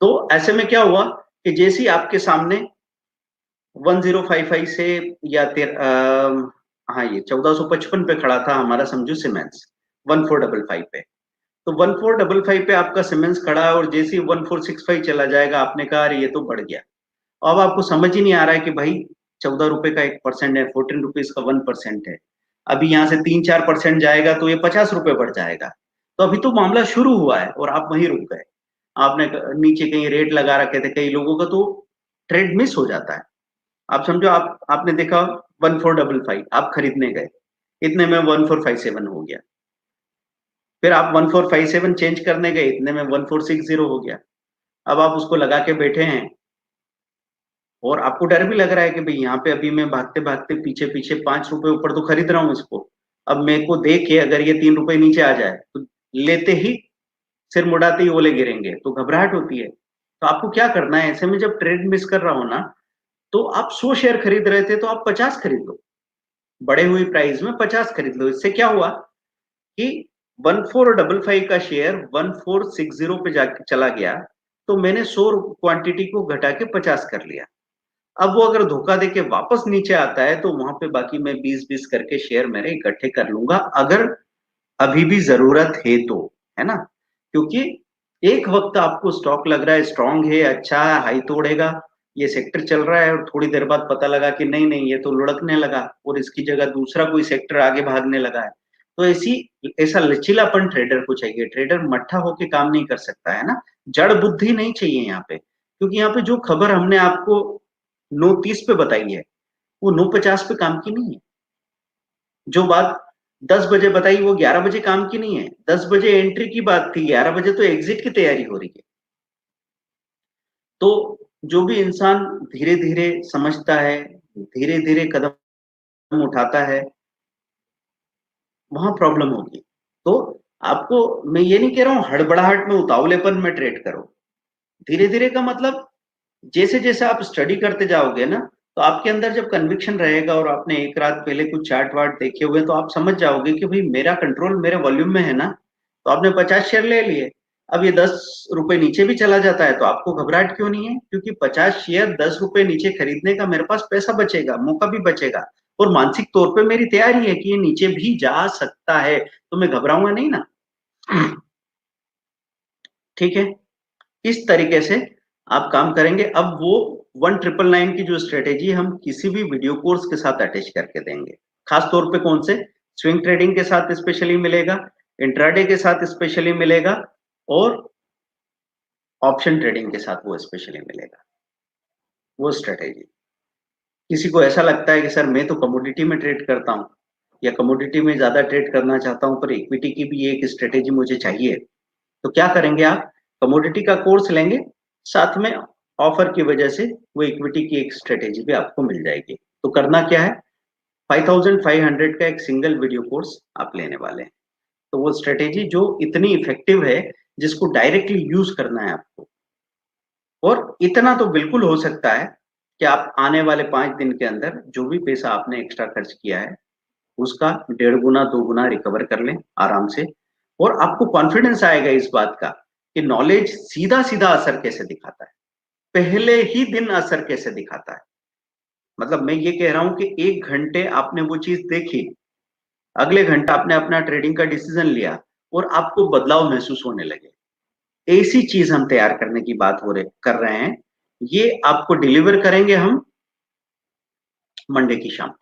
A: तो ऐसे में क्या हुआ कि जैसे ही आपके सामने 1055 से या हाँ, ये 1455 पे खड़ा था हमारा समझो सीमेंस 1455 पे। तो 1455 पे आपका सीमेंस खड़ा है और जैसे ही 1465 चला जाएगा आपने कहा अरे ये तो बढ़ गया। अब आपको समझ ही नहीं आ रहा है कि भाई 14 रुपए का 1% है, 14 रुपीज का 1% है। अभी यहाँ से 3-4% जाएगा तो ये 50 रुपए बढ़ जाएगा। तो अभी तो मामला शुरू हुआ है और आप वहीं रुक गए। आपने नीचे कहीं रेट लगा रखे थे, कई लोगों का तो ट्रेड मिस हो जाता है। आप समझो आपने देखा 1455 आप खरीदने गए, इतने में 1457 हो गया। फिर आप 1457 चेंज करने गए, इतने में 1460 हो गया। अब आप उसको लगा के बैठे हैं और आपको डर भी लग रहा है कि भाई यहाँ पे अभी मैं भागते-भागते पीछे-पीछे 5 रुपए ऊपर तो खरीद रहा हूँ इसको। अब मेरे को देख के अगर ये 3 रुपए नीचे आ जाए, तो लेते ही सिर मुड़ाते ही ओले गिरेंगे, तो घबराहट होती है। तो आपको क्या करना है ऐसे में जब ट्रेड मिस कर रहा हो ना, तो आप 100 शेयर खरीद रहे थे तो आप 50 खरीद लो। बढ़े हुई प्राइस में 50 खरीद लो। इससे क्या हुआ कि 1455 का शेयर 1460 पे जाके चला गया, तो मैंने 100 क्वांटिटी को घटा के 50 कर लिया। अब वो अगर धोखा देके वापस नीचे आता है, तो वहां पे बाकी मैं 20-20 करके शेयर मेरे इकट्ठे कर लूंगा, अगर अभी भी जरूरत है तो, है ना? क्योंकि एक वक्त आपको स्टॉक लग रहा है स्ट्रांग है, अच्छा है, हाई तोड़ेगा, ये सेक्टर चल रहा है और थोड़ी देर बाद पता लगा कि नहीं नहीं ये तो लुढ़कने लगा और इसकी जगह दूसरा कोई सेक्टर आगे भागने लगा है। तो ऐसा लचीलापन ट्रेडर को चाहिए। ट्रेडर मट्ठा होके काम नहीं कर सकता, है ना? जड़ बुद्धि नहीं चाहिए यहाँ पे, क्योंकि यहाँ पे जो खबर हमने आपको 9:30 पे बताई है, वो 9:50 पे काम की नहीं है। जो बात 10 बजे बताई वो 11 बजे काम की नहीं है। 10 बजे एंट्री की बात थी, 11 बजे तो एग्जिट की तैयारी हो रही है। तो जो भी इंसान धीरे-धीरे समझता है, धीरे-धीरे कदम उठाता है, वहाँ प्रॉब्लम होगी। तो आपको मैं ये नहीं कह रहा हूँ हड़बड़ाहट में, उतावलेपन में ट्रेड करो। धीरे-धीरे का मतलब जैसे-जैसे आप स्टडी करते जाओगे ना, तो आपके अंदर जब कन्विक्शन रहेगा और आपने एक रात पहले कुछ चार्ट-वार्ट देखे हुए, तो आप समझ जाओगे कि भई मेरा कंट्रोल मेरे वॉल्यूम में है ना, तो आपने 50 शेयर ले लिए। अब ये 10 रुपए नीचे भी चला जाता है, तो आपको घबराहट क्यों नहीं है? क्योंकि 50 शेयर 10 रुपए नीचे खरीदने का मेरे पास पैसा बचेगा, मौका भी बचेगा और मानसिक तौर पे मेरी तैयारी है कि ये नीचे भी जा सकता है, तो मैं घबराऊँगा नहीं ना। ठीक है? इस तरीके से आप काम करेंगे। अब वो 1999 की जो स्ट्रेटेजी हम किसी भी वीडियो कोर्स के साथ अटैच करके देंगे। खास तौर पे कौन से? स्विंग ट्रेडिंग के साथ स्पेशली मिलेगा, इंट्राडे के साथ स्पेशली मिलेगा और ऑप्शन ट्रेडिंग के साथ वो स्पेशली मिलेगा, वो स्ट्रेटेजी। किसी को ऐसा लगता है कि सर मैं तो कमोडिटी में ट्रेड करता हूँ या कमोडिटी में ज़्यादा ट्रेड करना चाहता हूँ, पर इक्विटी की भी एक स्ट्रेटेजी मुझे चाहिए। तो क्या करेंगे आप? कमोडिटी का कोर्स लेंगे, साथ में ऑफर की वजह से वो इक्विटी की एक स्ट्रेटेजी भी आपको मिल जाएगी। तो करना क्या है? 5500 का एक सिंगल वीडियो कोर्स आप लेने वाले हैं। तो वो स्ट्रेटेजी जो इतनी इफेक्टिव है, जिसको डायरेक्टली यूज़ करना है आपको। और इतना तो बिल्कुल हो सकता है कि आप आने वाले 5 दिन के अंदर जो भी पैसा आपने एक्स्ट्रा खर्च किया है, उसका 1.5 गुना 2 गुना रिकवर कर लें आराम से। और आपको कॉन्फिडेंस आएगा इस बात का कि नॉलेज सीधा-सीधा असर कैसे दिखाता है। पहले ही दिन असर कैसे दिखाता है। मतलब मैं ये कह रहा हूं कि 1 घंटे आपने वो चीज देखी, अगले घंटा आपने अपना ट्रेडिंग का डिसीजन लिया और आपको बदलाव महसूस होने लगे। ऐसी चीज हम तैयार करने की बात कर रहे हैं। ये आपको डिलीवर करेंगे हम मंडे की शाम।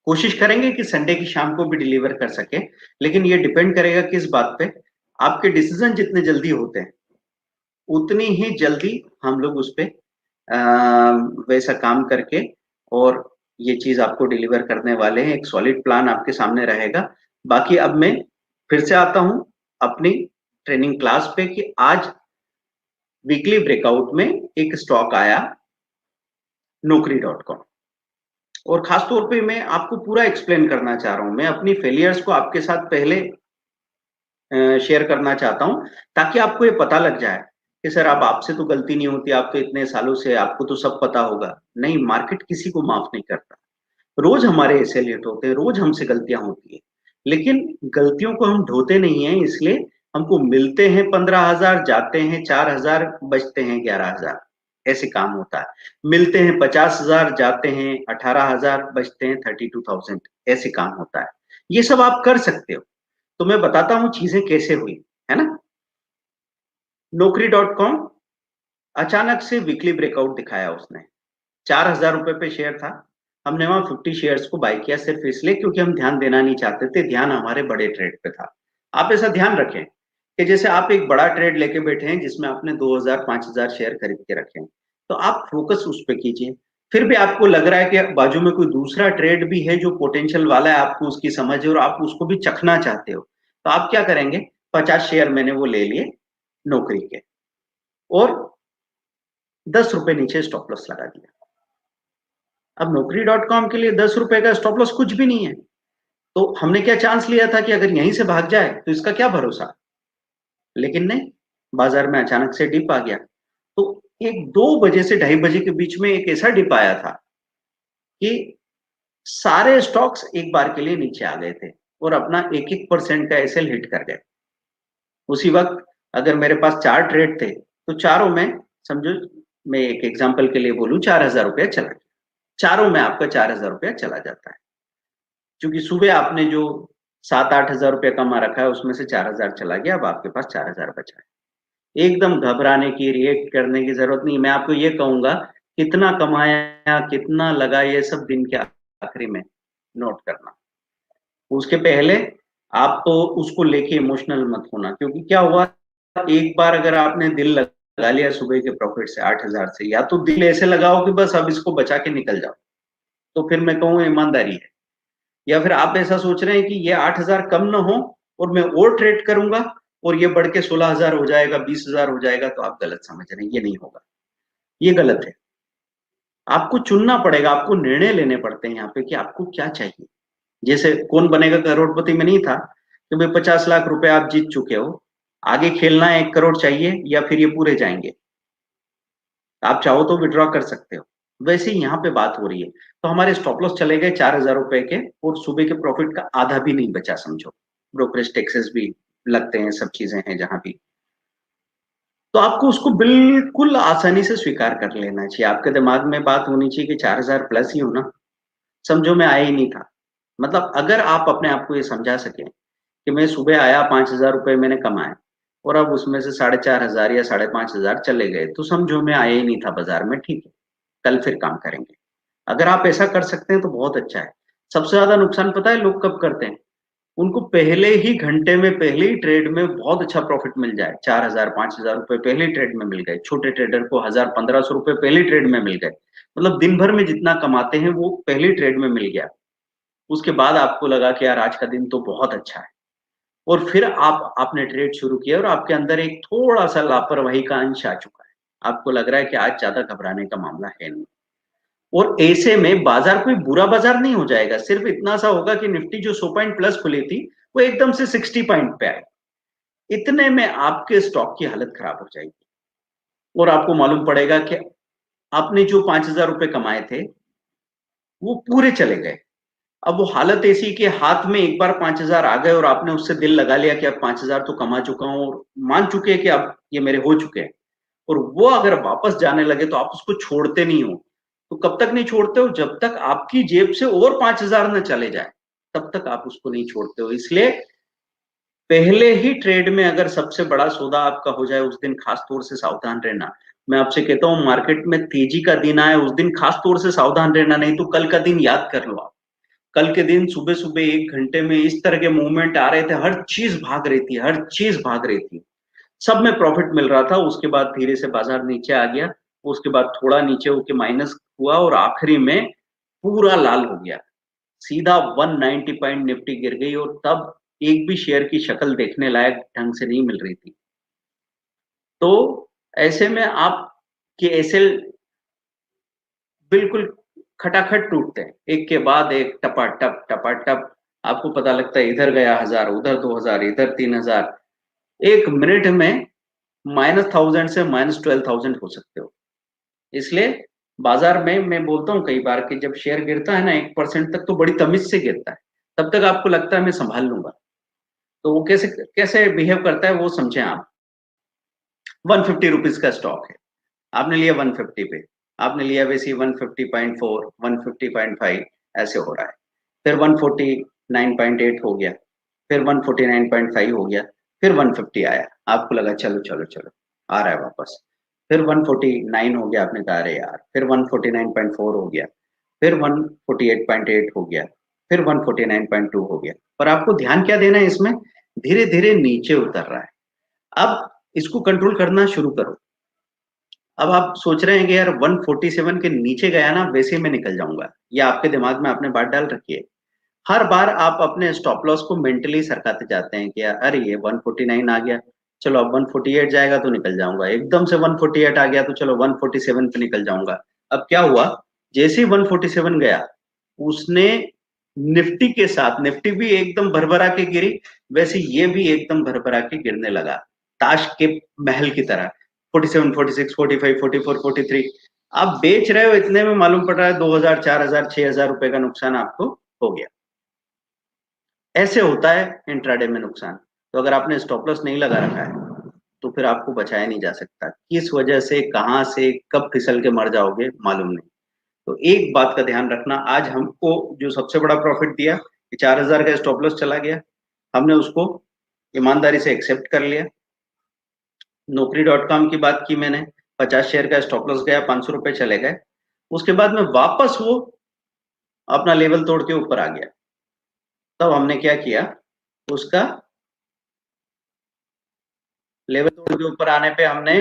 A: कोशिश करेंगे कि संडे की शाम को भी डिलीवर कर सके, लेकिन ये डिपेंड करेगा किस बात पे। आपके डिसीजन जितने जल्दी होते हैं उतनी ही जल्दी हम लोग उस पे वैसा काम करके और ये चीज आपको डिलीवर करने वाले हैं। एक सॉलिड प्लान आपके सामने रहेगा। बाकी अब मैं फिर से आता हूं अपनी ट्रेनिंग क्लास पे कि आज वीकली ब्रेकआउट में एक स्टॉक आया Naukri.com, और खास तौर पे मैं आपको पूरा एक्सप्लेन करना चाह रहा हूं। मैं अपनी फेलियर्स को आपके साथ पहले शेयर करना चाहता हूं, ताकि आपको ये पता लग जाए कि सर अब आपसे तो गलती नहीं होती, आप तो इतने सालों से, आपको तो सब पता होगा। नहीं, मार्केट किसी को माफ नहीं करता। रोज हमारे ऐसे लेट होते हैं, रोज हमसे गलतियां होती है, लेकिन गलतियों को हम ढोते नहीं है। इसलिए हमको मिलते हैं 15,000, जाते हैं 4,000, बचते हैं 11,000, ऐसे काम होता है। मिलते हैं 50,000, जाते हैं 18,000, बचते हैं 32,000, ऐसे काम होता है। ये सब आप कर सकते हो। तो मैं बताता हूं चीजें कैसे हुई, है ना। Naukri.com अचानक से वीकली ब्रेकआउट दिखाया उसने। 4,000 रुपए पे शेयर था। हमने वहां 50 शेयर्स को बाय किया, सिर्फ इसलिए क्योंकि हम ध्यान देना नहीं चाहते थे, ध्यान हमारे बड़े ट्रेड पे था। आप ऐसा ध्यान रखें कि जैसे आप एक बड़ा ट्रेड लेके बैठे हैं जिसमें आपने 2,000 5,000 शेयर खरीद के रखे हैं, तो आप फोकस उस पे कीजिए। फिर भी आपको लग रहा है कि बाजू में कोई दूसरा ट्रेड भी है जो पोटेंशियल वाला है, आपको उसकी समझ है और आप उसको भी चखना चाहते हो, तो आप क्या करेंगे, 50 शेयर मैंने वो ले लिए नौकरी के, और 10 रुपए नीचे स्टॉप लॉस लगा दिया। अब Naukri.com के लिए 10 रुपए का स्टॉप लॉस कुछ भी नहीं है। तो हमने क्या चांस लिया था कि अगर यहीं से भाग जाए तो इसका क्या भरोसा। लेकिन नहीं, बाजार में अचानक से डिप आ गया। तो एक 2 बजे से 2:30 बजे के बीच में एक ऐसा डिप आया था कि सारे स्टॉक्स एक बार के लिए नीचे आ गए थे और अपना 1-1% का एसएल हिट कर गए। उसी वक्त अगर मेरे पास 4 ट्रेड थे तो चारों में, समझो मैं एक एग्जांपल के लिए बोलूं, 4,000 रुपया चला गया। चारों में आपका 4,000 रुपया चला जाता है, क्योंकि सुबह आपने जो 7-8 हजार रुपया कमा रखा है उसमें से 4,000 चला गया, अब आपके पास 4,000 बचा है। एकदम घबराने की, रिएक्ट करने की जरूरत नहीं। मैं आपको ये कहूंगा, कितना कमाया, कितना लगा, ये सब दिन के आखिरी में नोट करना। उसके पहले आप तो उसको लेके इमोशनल मत होना, क्योंकि क्या हुआ, एक बार अगर आपने दिल लगा लिया सुबह के प्रॉफिट से 8,000 से, या तो दिल ऐसे लगाओ कि बस अब इसको बचा के निकल जाओ, तो फिर मैं कहूँ ईमानदारी है। या फिर आप ऐसा सोच रहे हैं कि ये 8,000 कम ना हो और मैं और ट्रेड करूंगा और ये बढ़ के 16,000 हो जाएगा, 20,000 हो जाएगा, तो आप गलत समझ रहे हैं। ये नहीं होगा, ये गलत है। आपको चुनना पड़ेगा, आपको निर्णय लेने पड़ते हैं यहाँ पे कि आपको क्या चाहिए। जैसे कौन बनेगा करोड़पति में नहीं था कि भाई 50 लाख रुपए आप जीत चुके हो, आगे खेलना है, 1 करोड़ चाहिए, या फिर ये पूरे जाएंगे। आप चाहो तो विड्रॉ कर सकते हो। वैसे ही यहाँ पे बात हो रही है। तो हमारे स्टॉप लॉस चले गए 4,000 रुपए के, और सुबह के प्रॉफिट का आधा भी नहीं बचा, समझो। ब्रोकरेज टैक्सेस भी लगते हैं, सब चीजें हैं जहां भी। तो आपको उसको बिल्कुल आसानी से स्वीकार कर लेना चाहिए। आपके दिमाग में बात होनी चाहिए कि 4,000 प्लस ही हो ना, समझो मैं आया ही नहीं था। मतलब अगर आप अपने आप को ये समझा सके कि मैं सुबह आया, 5,000 रुपए मैंने कमाए, और अब उसमें से 4,500 या 5,500 चले गए, तो समझो मैं आया ही नहीं था बाजार में, ठीक है, कल फिर काम करेंगे। अगर आप ऐसा कर सकते हैं तो बहुत अच्छा है। सबसे ज्यादा नुकसान पता है लोग कब करते हैं, उनको पहले ही घंटे में, पहले ही ट्रेड में बहुत अच्छा प्रॉफिट मिल जाए, 4,000 5,000 रुपए पहले ही ट्रेड में मिल गए। छोटे ट्रेडर को 1,000 1,500 रुपए पहले ही ट्रेड में मिल गए। मतलब दिन भर में जितना कमाते हैं वो पहले ही ट्रेड में मिल गया। उसके बाद आपको लगा कि यार आज का दिन तो बहुत अच्छा है, और फिर आपने ट्रेड शुरू किया और आपके अंदर एक थोड़ा सा लापरवाही का अंश आ चुका है। आपको लग रहा है कि आज ज्यादा घबराने का मामला है नहीं, और ऐसे में बाजार कोई बुरा बाजार नहीं हो जाएगा। सिर्फ इतना सा होगा कि निफ्टी जो 100 पॉइंट प्लस खुली थी वो एकदम से 60 पॉइंट पे आई। इतने में आपके स्टॉक की हालत खराब हो जाएगी, और आपको मालूम पड़ेगा कि आपने जो 5,000 रुपए कमाए थे वो पूरे चले गए। अब वो हालत ऐसी कि हाथ में एक बार 5,000 आ गए और आपने उससे दिल लगा लिया कि अब 5,000 तो कमा चुका हूं, और मान चुके हैं कि अब ये मेरे हो चुके हैं, और वो अगर वापस जाने लगे तो आप उसको छोड़ते नहीं हो। तो तो कब तक नहीं छोड़ते हो? जब तक आपकी जेब से और 5,000 न चले जाए, तब तक आप उसको नहीं छोड़ते हो। इसलिए पहले ही ट्रेड में अगर सबसे बड़ा सौदा आपका हो जाए, उस दिन खास तौर से सावधान रहना। मैं आपसे कहता हूँ, मार्केट में तेजी का दिन आए, उस दिन खास तौर से सावधान रहना, नहीं तो कल का दिन याद कर लो आप। कल के दिन सुबह-सुबह 1 घंटे में इस तरह के मूवमेंट आ रहे थे, हर चीज़ भाग रही थी, हर चीज़ भाग रही थी। सब में प्रॉफिट मिल रहा था, उसके बाद धीरे से बाजार नीचे आ गया, उसके बाद थोड़ा नीचे होके माइनस हुआ और आखिरी में पूरा लाल हो गया। सीधा 190 पॉइंट निफ्टी गिर गई और तब एक भी शेयर की शक्ल देखने लायक ढंग से नहीं मिल रही थी। तो ऐसे में आपके एसएल बिल्कुल खटाखट टूटते हैं, एक के बाद एक टपाटप, टपाटप। आपको पता लगता है इधर गया 1000, उधर 2000, इधर 3000। 1 मिनट में -1000 से -12,000 हो सकते हो। इसलिए बाजार में मैं बोलता हूँ कई बार कि जब शेयर गिरता है ना 1% तक, तो बड़ी तमीज़ से गिरता है। तब तक आपको लगता है मैं सँभाल लूँगा। तो वो कैसे कैसे बिहेव करता है वो समझें आप। ₹150 का स्टॉक है, आपने लिया 150 पे, आपने लिया वैसे ही 150.4, 150.5 ऐसे हो रहा है। फिर 149.8 हो गया, फिर 149.5 हो गया, फिर 150 आया। आपको लगा चलो, चलो, चलो, आ रहा है वापस। फिर 149 हो गया, आपने कहा अरे यार! फिर 149.4 हो गया, फिर 148.8 हो गया, फिर 149.2 हो गया। पर आपको ध्यान क्या देना है इसमें? धीरे-धीरे नीचे उतर रहा है। अब इसको कंट्रोल करना शुरू करो। अब आप सोच रहे हैं कि यार 147 के नीचे गया ना, वैसे ही मैं निकल जाऊँगा। ये आपके दिमाग में आपने बात डाल रखी है। हर बार आप अपने स्टॉप लॉस को मेंटली सरकाते जाते हैं कि अरे ये 149 आ गया, चलो अब 148 जाएगा तो निकल जाऊँगा। एकदम से 148 आ गया तो चलो 147 पे निकल जाऊँगा। अब क्या हुआ? जैसे ही 147 गया, उसने निफ्टी के साथ, निफ्टी भी एकदम भरभरा के गिरी, वैसे ये भी एकदम भरभरा के गिरने लगा। ताश के महल की तरह 47, 46, 45, 44, 43। आप बेच रहे हो, इतने में मालूम पड़ रहा है 2000, 4000, 6000 रुपए का नुकसान आपको हो गया। ऐसे होता है इंट्राडे में नुकसान। तो अगर आपने स्टॉप लॉस नहीं लगा रखा है, तो फिर आपको बचाया नहीं जा सकता। किस वजह से, कहाँ से, कब फिसल के मर जाओगे मालूम नहीं। तो एक बात का ध्यान रखना, आज हमको जो सबसे बड़ा प्रॉफिट दिया कि 4000 का स्टॉप लॉस चला गया, हमने उसको ईमानदारी से एक्सेप्ट कर लिया। नौकरी डॉट कॉम की बात की मैंने, 50 शेयर का स्टॉप लॉस गया, ₹500 चले गए। उसके बाद में वापस वो अपना लेवल तोड़ के ऊपर आ गया। तब हमने क्या किया, उसका लेवल तोड़ के ऊपर आने पे हमने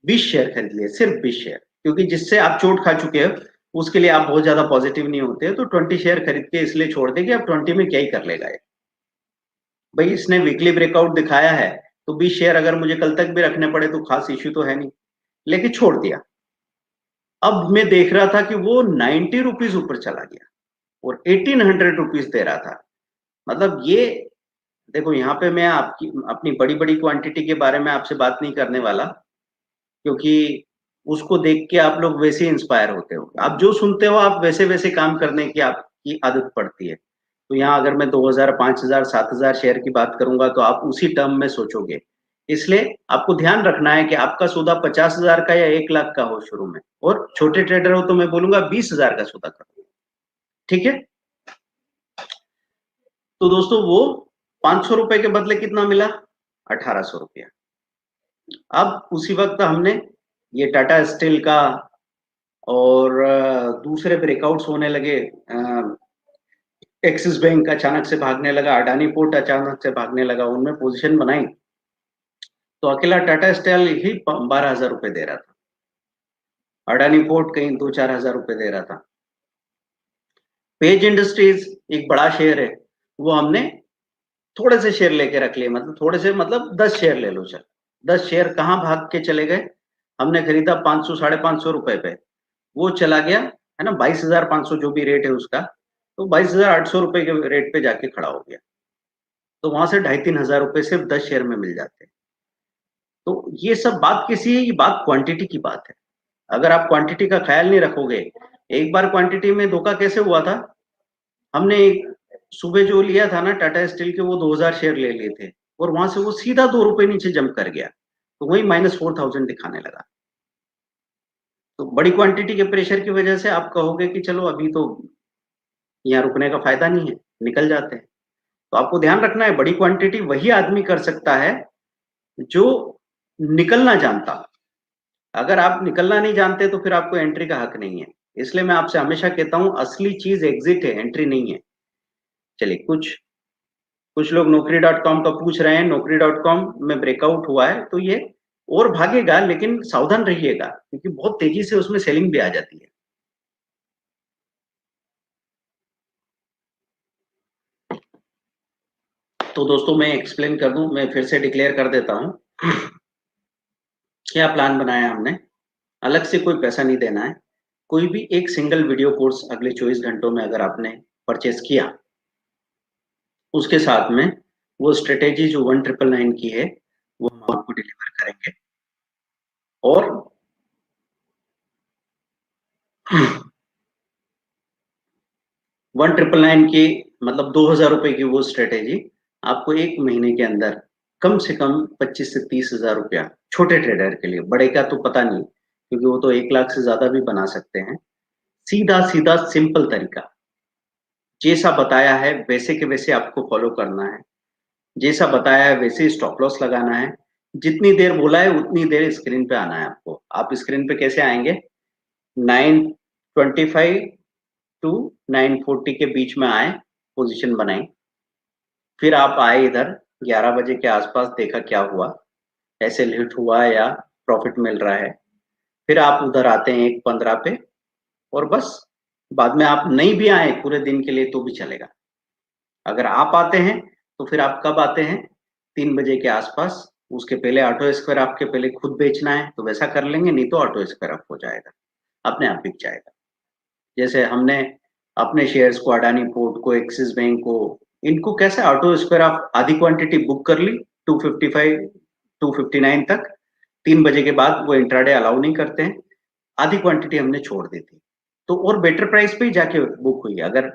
A: 20 शेयर खरीद लिए, सिर्फ 20 शेयर। क्योंकि जिससे आप चोट खा चुके हो, उसके लिए आप बहुत ज़्यादा पॉजिटिव नहीं होते, तो 20 शेयर खरीद के इसलिए छोड़ दें कि अब 20 में क्या ही कर लेगा ये। भई इसने वीकली ब्रेकआउट दिखाया है, तो 20 शेयर अगर मुझे कल तक भी रखने पड़े तो खास इश्यू तो है नहीं, लेकिन छोड़ दिया। अब मैं देख रहा था कि वो ₹90 ऊपर चला गया और ₹1800 दे रहा था। मतलब ये देखो, यहाँ पे मैं आपकी अपनी बड़ी-बड़ी क्वांटिटी के बारे में आपसे बात नहीं करने वाला, क्योंकि उसको देख के आप लोग वैसे ही इंस्पायर होते हो। आप जो सुनते हो आप वैसे-वैसे काम करने की आपकी आदत पड़ती है। तो यहाँ अगर मैं 2000, 5000, 7000 शेयर की बात करूँगा तो आप उसी टर्म में सोचोगे। इसलिए आपको ध्यान रखना है कि आपका सौदा 50,000 का या 1 लाख का हो शुरू में, और छोटे ट्रेडर हो तो मैं बोलूँगा 20,000 का सौदा करो। ठीक है? तो दोस्तों वो ₹500 के बदले कितना मिला? ₹1800। अब उसी वक़्त हमने ये टाटा स्टील का और दूसरे ब्रेकआउट्स होने लगे। एक्सिस बैंक अचानक से भागने लगा, अडानी पोर्ट अचानक से भागने लगा, उनमें पोज़ीशन बनाई, तो अकेला टाटा स्टील ही प ₹12,000 दे रहा था। अडानी पोर्ट कहीं 2-4 हज़ार रुपए दे रहा था। पेज इंडस्ट्रीज़ एक बड़ा शेयर है, वो हमने थोड़े से शेयर लेके रख लिए, मतलब थोड़े से मतलब 10 शेयर ले लो चल। 10 शेयर कहाँ भाग के चले गए? हमने खरीदा 500 साढ़े ₹500 पे, वो चला गया, है ना? 22,500 जो भी रेट है उसका, तो ₹22,800 के रेट पे जाके खड़ा हो गया। तो वहाँ से ढाई 3 हज़ार रुपए सिर्फ 10 शेयर में मिल जाते हैं। तो ये सब बात किसी है, ये बात क्वांटिटी की बात है। अगर आप क्वांटिटी का ख़्याल नहीं रखोगे, एक बार क्वांटिटी में धोखा कैसे हुआ था? हमने एक सुबह जो लिया था ना टाटा स्टील के, वो 2000 शेयर ले लिए थे और वहाँ से वो सीधा ₹2 नीचे जंप कर गया। तो वही -4000 दिखाने लगा। तो बड़ी क्वांटिटी के प्रेशर की वजह से आप कहोगे कि चलो अभी तो यहाँ रुकने का फायदा नहीं है, निकल जाते हैं। तो आपको ध्यान रखना है, बड़ी क्वांटिटी वही आदमी कर सकता है जो निकलना जानता। अगर आप निकलना नहीं जानते तो फिर आपको एंट्री का हक नहीं है। इसलिए मैं आपसे हमेशा कहता हूं, असली चीज एग्जिट है, एंट्री नहीं है। चलिए, कुछ कुछ लोग नौकरी.com का पूछ रहे हैं। नौकरी.com में ब्रेकआउट हुआ है तो ये और भागेगा, लेकिन सावधान रहिएगा क्योंकि बहुत तेजी से उसमें सेलिंग भी आ जाती है। तो दोस्तों, मैं एक्सप्लेन कर दूं, मैं फिर से डिक्लेयर कर देता हूं। क्या प्लान बनाया हमने? अलग से कोई पैसा नहीं देना है। कोई भी एक सिंगल वीडियो कोर्स अगले 24 घंटों में अगर आपने परचेस किया, उसके साथ में वो स्ट्रेटेजी जो 1999 की है वो हम आपको डिलीवर करेंगे। और 1999 की मतलब 2000 रुपए की वो स्ट्रेटेजी आपको एक महीने के अंदर कम से कम 25 से 30 हजार रुपया, छोटे ट्रेडर के लिए, बड़े का तो पता नहीं क्योंकि वो तो 1 लाख से ज्यादा भी बना सकते हैं। सीधा सीधा सिंपल तरीका, जैसा बताया है वैसे के वैसे आपको फॉलो करना है। जैसा बताया है वैसे स्टॉप लॉस लगाना है। जितनी देर बोला है उतनी देर स्क्रीन पे आना है आपको। आप स्क्रीन पे कैसे आएंगे? 9:25 टू 9:40 के बीच में आए, पोजीशन बनाई। फिर आप आए इधर 11 बजे के आसपास, देखा क्या हुआ, ऐसे हिट हुआ या प्रॉफिट मिल रहा है। फिर आप उधर आते हैं 1:15 पे, और बस बाद में आप नहीं भी आए पूरे दिन के लिए तो भी चलेगा। अगर आप आते हैं तो फिर आप कब आते हैं? 3 बजे के आसपास। उसके पहले ऑटो स्क्वायर आपके पहले खुद बेचना है तो वैसा कर लेंगे, नहीं तो ऑटो स्क्वायर अप हो जाएगा, अपने आप बिक जाएगा। जैसे हमने अपने शेयर्स को, अडानी पोर्ट को, एक्सिस बैंक को, इनको कैसे ऑटो स्क्वायर ऑफ आधी क्वांटिटी बुक कर ली 255 259 तक। 3 बजे के बाद वो इंट्राडे अलाउ नहीं करते हैं, आधी क्वांटिटी हमने छोड़ दी थी तो और बेटर प्राइस पे ही जाके बुक हुई। अगर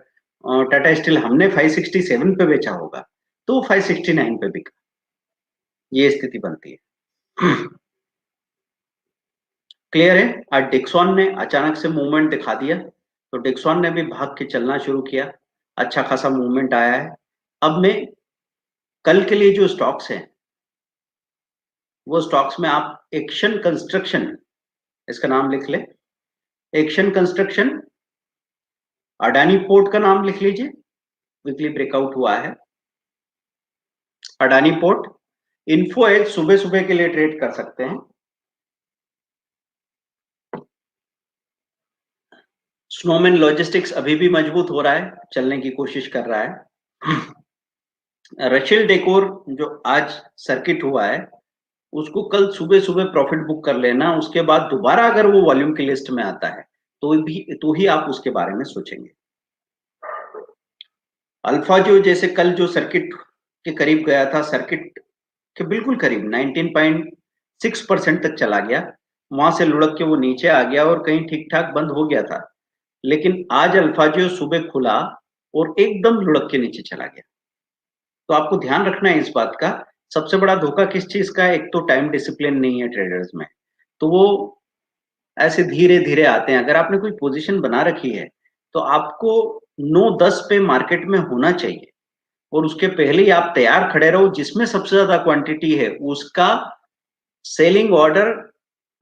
A: टाटा स्टील हमने 567 पे बेचा होगा तो 569 पे बिका। ये स्थिति बनती है। क्लियर है? आज डिक्सॉन ने अचानक से मूवमेंट दिखा दिया तो डिक्सॉन ने भी भाग के चलना शुरू किया, अच्छा खासा मूवमेंट आया है। अब मैं कल के लिए जो स्टॉक्स हैं वो स्टॉक्स में आप एक्शन कंस्ट्रक्शन, इसका नाम लिख ले, एक्शन कंस्ट्रक्शन, अडानी पोर्ट का नाम लिख लीजिए, वीकली ब्रेकआउट हुआ है। अडानी पोर्ट, इन्फो एज सुबह सुबह के लिए ट्रेड कर सकते हैं। स्नोमैन लॉजिस्टिक्स अभी भी मजबूत हो रहा है, चलने की कोशिश कर रहा है। रशियल डेकोर जो आज सर्किट हुआ है उसको कल सुबह सुबह प्रॉफिट बुक कर लेना। उसके बाद दोबारा अगर वो वॉल्यूम की लिस्ट में आता है तो ही आप उसके बारे में सोचेंगे। अल्फा जो जैसे कल जो सर्किट के करीब गया था, सर्किट के बिल्कुल करीब 19.6% तक चला गया, वहां से लुढ़क के वो नीचे आ गया और कहीं ठीक ठाक बंद हो गया था। लेकिन आज अल्फा जो सुबह खुला और एकदम लुढ़क के नीचे चला गया। तो आपको ध्यान रखना है इस बात का। सबसे बड़ा धोखा किस चीज का है? एक तो टाइम डिसिप्लिन नहीं है ट्रेडर्स में, तो वो ऐसे धीरे धीरे आते हैं। अगर आपने कोई पोजीशन बना रखी है तो आपको 9-10 पे मार्केट में होना चाहिए और उसके पहले ही आप तैयार खड़े रहो। जिसमें सबसे ज्यादा क्वांटिटी है उसका सेलिंग ऑर्डर,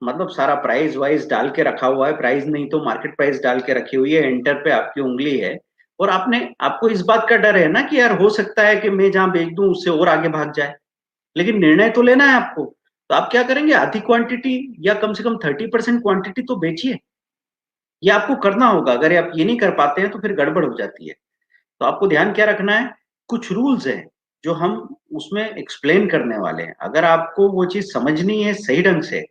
A: मतलब सारा प्राइस वाइज डाल के रखा हुआ है, प्राइस नहीं तो मार्केट प्राइस डाल के रखी हुई है, एंटर पे आपकी उंगली है। और आपको इस बात का डर है ना कि यार हो सकता है कि मैं जहां बेच दूं उससे और आगे भाग जाए, लेकिन निर्णय तो लेना है आपको। तो आप क्या करेंगे? आधी क्वांटिटी या कम से कम 30% क्वांटिटी तो बेचिए। ये आपको करना होगा। अगर आप ये नहीं कर पाते हैं तो फिर गड़बड़ हो जाती है। तो आपको ध्यान क्या रखना है? कुछ रूल्स हैं जो हम उसमें एक्सप्लेन करने वाले हैं। अगर आपको वो चीज समझनी है सही ढंग से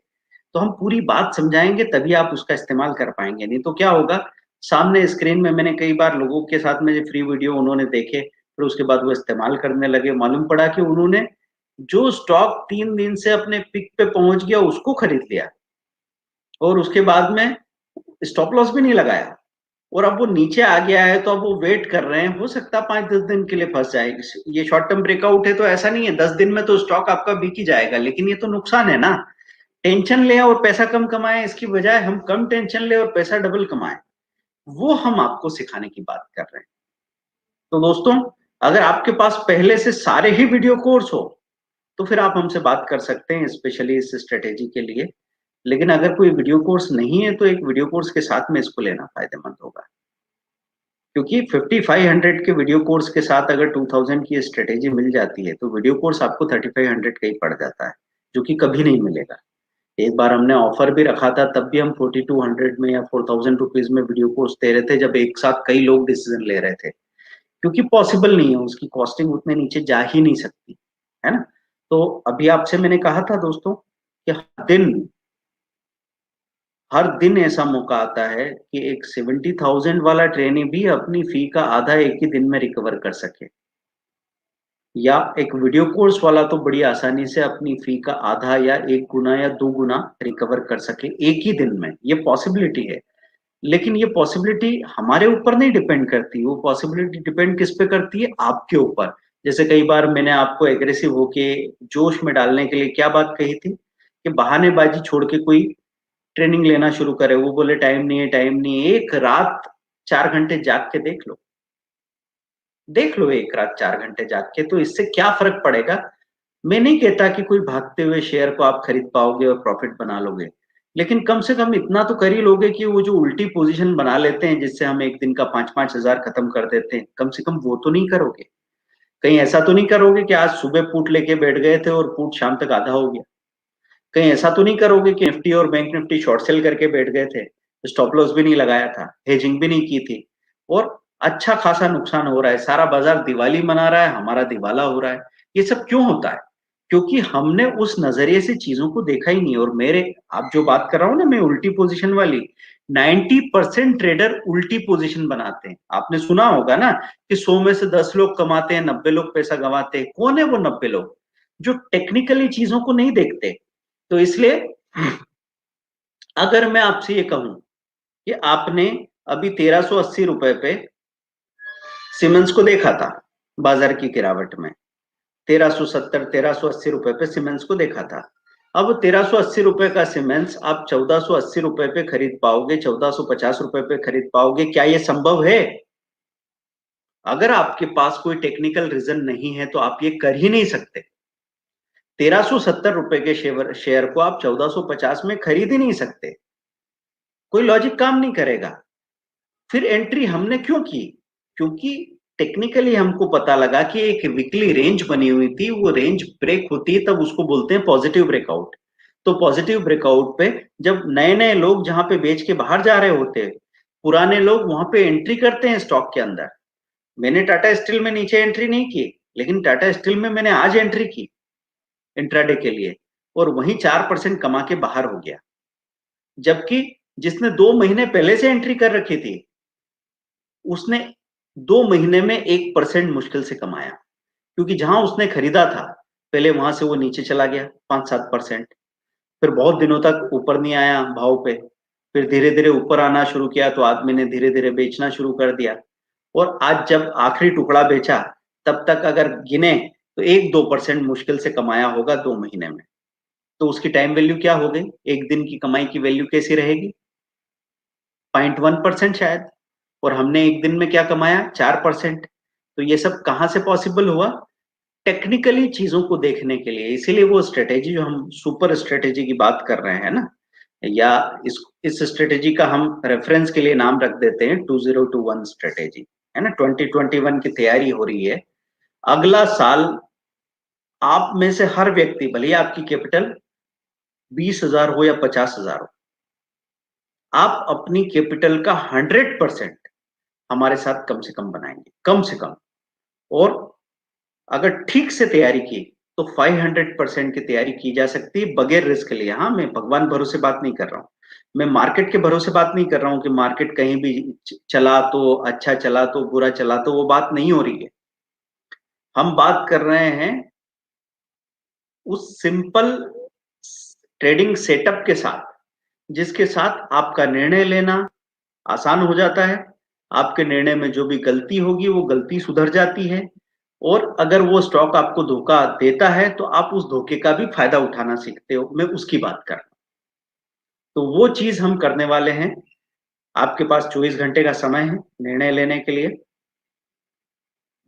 A: तो हम पूरी बात समझाएंगे, तभी आप उसका इस्तेमाल कर पाएंगे। नहीं तो क्या होगा, सामने स्क्रीन में मैंने कई बार लोगों के साथ में फ्री वीडियो उन्होंने देखे, फिर उसके बाद वो इस्तेमाल करने लगे, मालूम पड़ा कि उन्होंने जो स्टॉक 3 दिन से अपने पिक पे पहुंच गया उसको खरीद लिया और उसके बाद में स्टॉप लॉस भी नहीं लगाया, और अब वो नीचे आ गया है तो अब वो वेट कर रहे हैं। हो सकता है 5-10 दिन के लिए फंस जाएगी। ये शॉर्ट टर्म ब्रेकआउट है तो ऐसा नहीं है 10 दिन में तो स्टॉक आपका बिक ही जाएगा, लेकिन ये तो नुकसान है ना। टेंशन ले और पैसा कम कमाएं, इसकी बजाय हम कम टेंशन ले और पैसा डबल कमाएं, वो हम आपको सिखाने की बात कर रहे हैं। तो दोस्तों, अगर आपके पास पहले से सारे ही वीडियो कोर्स हो, तो फिर आप हमसे बात कर सकते हैं स्पेशली इस स्ट्रेटेजी के लिए। लेकिन अगर कोई वीडियो कोर्स नहीं है, तो एक वीडियो कोर्स के साथ में इसको लेना फायदेमंद होगा। क्योंकि 5500 के वीडियो कोर्स के साथ अगर 2000 की स्ट्रेटेजी मिल जाती है, तो वीडियो कोर्स आपको 3500 का ही पड़ जाता है, जो कि कभी नहीं मिलेगा। एक बार हमने ऑफर भी रखा था, तब भी हम 4200 में या 4000 रुपीज में वीडियो कोर्स दे रहे थे, जब एक साथ कई लोग डिसीजन ले रहे थे। क्योंकि पॉसिबल नहीं है, उसकी कॉस्टिंग उतने नीचे जा ही नहीं सकती, है ना? तो अभी आपसे मैंने कहा था दोस्तों कि हर दिन ऐसा मौका आता है कि एक 70,000 वाला ट्रेनी भी अपनी फी का आधा एक ही दिन में रिकवर कर सके, या एक वीडियो कोर्स वाला तो बड़ी आसानी से अपनी फी का आधा या 1 गुना या 2 गुना रिकवर कर सके एक ही दिन में। ये पॉसिबिलिटी है। लेकिन ये पॉसिबिलिटी हमारे ऊपर नहीं डिपेंड करती, वो पॉसिबिलिटी डिपेंड किस पे करती है? आपके ऊपर। जैसे कई बार मैंने आपको एग्रेसिव होके जोश में डालने के लिए क्या बात कही थी कि बहानेबाजी छोड़ के कोई ट्रेनिंग लेना शुरू करे, वो बोले टाइम नहीं है, टाइम नहीं है। एक रात 4 घंटे जाग के देख लो। देख लो एक रात 4 घंटे जाग के, तो इससे क्या फ़र्क पड़ेगा? मैं नहीं कहता कि कोई भागते हुए शेयर को आप खरीद पाओगे और प्रॉफिट बना लोगे। लेकिन कम से कम इतना तो कर ही लोगे कि वो जो उल्टी पोज़ीशन बना लेते हैं, जिससे हम एक दिन का 5-5 हज़ार खत्म कर देते हैं, कम से कम वो तो नहीं करोगे। कहीं ऐसा तो नहीं करोगे कि आज सुबह पुट लेके बैठ गए थे और पुट शाम तक आधा हो गया। कहीं ऐसा तो नहीं करोगे कि निफ्टी और बैंक निफ्टी शॉर्ट सेल करके बैठ गए थे, स्टॉप लॉस भी नहीं लगाया था, हेजिंग भी नहीं की थी और अच्छा खासा नुकसान हो रहा है, सारा बाजार दिवाली मना रहा है, हमारा दिवाला हो रहा है। ये सब क्यों होता है? क्योंकि हमने उस नज़रिए से चीज़ों को देखा ही नहीं। और मेरे आप जो बात कर रहा हूँ ना मैं उल्टी पोज़ीशन वाली, 90% ट्रेडर उल्टी पोज़ीशन बनाते हैं। आपने सुना होगा ना कि 100 में से 10 लोग कमाते हैं, 90 लोग पैसा गँवाते हैं। कौन है वो 90 लोग? जो टेक्निकली चीज़ों को नहीं देखते। तो इसलिए अगर मैं आपसे ये कहूं कि आपने अभी 1380 रुपए पे सीमेंस को देखा था बाजार की गिरावट में, 1370 1380 रुपए पे सीमेंस को देखा था। अब 1380 रुपए का सीमेंस आप 1480 रुपए पे खरीद पाओगे, 1450 रुपए पे खरीद पाओगे? क्या ये संभव है? अगर आपके पास कोई टेक्निकल रीजन नहीं है तो आप ये कर ही नहीं सकते। 1370 रुपए के शेयर को आप 1450 में खरीद ही नहीं सकते। कोई लॉजिक काम नहीं करेगा। फिर एंट्री हमने क्यों की? क्योंकि टेक्निकली हमको पता लगा कि एक वीकली रेंज बनी हुई थी, वो रेंज ब्रेक होती है तब उसको बोलते हैं पॉजिटिव ब्रेकआउट। तो पॉजिटिव ब्रेकआउट पे जब नए-नए लोग जहां पे बेच के बाहर जा रहे होते हैं, पुराने लोग वहां पे एंट्री करते हैं स्टॉक के अंदर। मैंने टाटा स्टील में नीचे एंट्री नहीं की, लेकिन टाटा स्टील में मैंने आज एंट्री की इंट्राडे के लिए और वहीं 4% कमा के बाहर हो गया। जबकि जिसने 2 महीने पहले से एंट्री कर रखी थी, उसने 2 महीने में 1% मुश्किल से कमाया, क्योंकि जहां उसने खरीदा था, पहले वहां से वो नीचे चला गया 5-7%, फिर बहुत दिनों तक ऊपर नहीं आया भाव पे, फिर धीरे-धीरे ऊपर आना शुरू किया तो आदमी ने धीरे-धीरे बेचना शुरू कर दिया और आज जब आखिरी टुकड़ा बेचा, तब तक अगर गिने तो 1-2% मुश्किल से कमाया होगा 2 महीने में। तो उसकी टाइम वैल्यू क्या हो गई? एक दिन की कमाई की वैल्यू कैसी रहेगी? 0.1% शायद। और हमने एक दिन में क्या कमाया? 4%। तो ये सब कहाँ से पॉसिबल हुआ? टेक्निकली चीज़ों को देखने के लिए। इसीलिए वो स्ट्रैटेजी जो हम सुपर स्ट्रैटेजी की बात कर रहे हैं ना, या इस स्ट्रैटेजी का हम रेफरेंस के लिए नाम रख देते हैं 2021 स्ट्रैटेजी, है ना? 2021 की तैयारी हो रही है। अगला साल आप में से हर व्यक्ति, भले ही आपकी कैपिटल 20,000 हो या 50,000 हो, आप अपनी कैपिटल का 100% हमारे साथ कम से कम बनाएँगे, कम से कम। और अगर ठीक से तैयारी की, तो 500% की तैयारी की जा सकती है बगैर रिस्क लिए। हाँ, मैं भगवान भरोसे बात नहीं कर रहा हूँ। मैं मार्केट के भरोसे बात नहीं कर रहा हूँ कि मार्केट कहीं भी चला तो अच्छा चला तो बुरा चला तो, वो बात नहीं हो रही है। हम बात कर रहे हैं उस सिंपल ट्रेडिंग सेटअप के साथ, जिसके साथ आपका निर्णय लेना आसान हो जाता है। आपके निर्णय में जो भी गलती होगी, वो गलती सुधर जाती है और अगर वो स्टॉक आपको धोखा देता है, तो आप उस धोखे का भी फ़ायदा उठाना सीखते हो। मैं उसकी बात कर रहा हूँ। तो वो चीज हम करने वाले हैं। आपके पास 24 घंटे का समय है निर्णय लेने के लिए।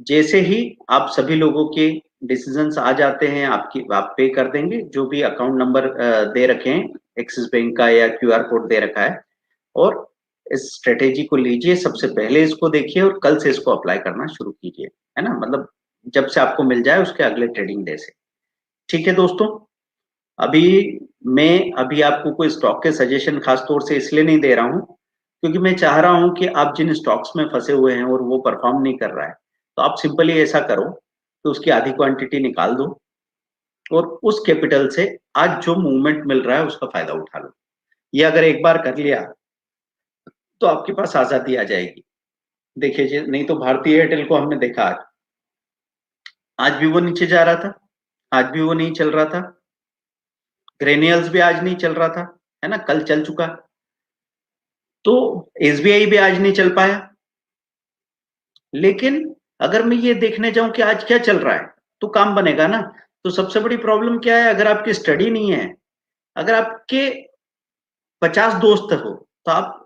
A: जैसे ही आप सभी लोगों के डिसीजंस आ जाते हैं, आप पे कर देंगे, जो भी अकाउंट नंबर दे रखे हैं, एक्सिस बैंक का या क्यूआर कोड दे रखा है, और इस स्ट्रेटेजी को लीजिए, सबसे पहले इसको देखिए और कल से इसको अप्लाई करना शुरू कीजिए, है ना? मतलब जब से आपको मिल जाए उसके अगले ट्रेडिंग डे से। ठीक है दोस्तों, अभी आपको कोई स्टॉक के सजेशन खास तौर से इसलिए नहीं दे रहा हूं क्योंकि मैं चाह रहा हूं कि आप जिन स्टॉक्स में फंसे हुए हैं और वो परफॉर्म नहीं कर रहा है, तो आप सिंपली ऐसा करो कि उसकी आधी क्वांटिटी निकाल दो और उस कैपिटल से आज जो मूवमेंट मिल रहा है उसका फायदा उठा लो। ये अगर एक बार कर लिया तो आपके पास आजादी आ जाएगी। देखिए जी, नहीं तो भारतीय एयरटेल को हमने देखा, आज भी वो नीचे जा रहा था, आज भी वो नहीं चल रहा था। ग्रेनियल्स भी आज नहीं चल रहा था, है ना? कल चल चुका। तो एसबीआई भी आज नहीं चल पाया। लेकिन अगर मैं ये देखने जाऊं कि आज क्या चल रहा है तो काम बनेगा ना। तो सबसे बड़ी प्रॉब्लम क्या है, अगर आपकी स्टडी नहीं है, अगर आपके 50 दोस्त हो तो आप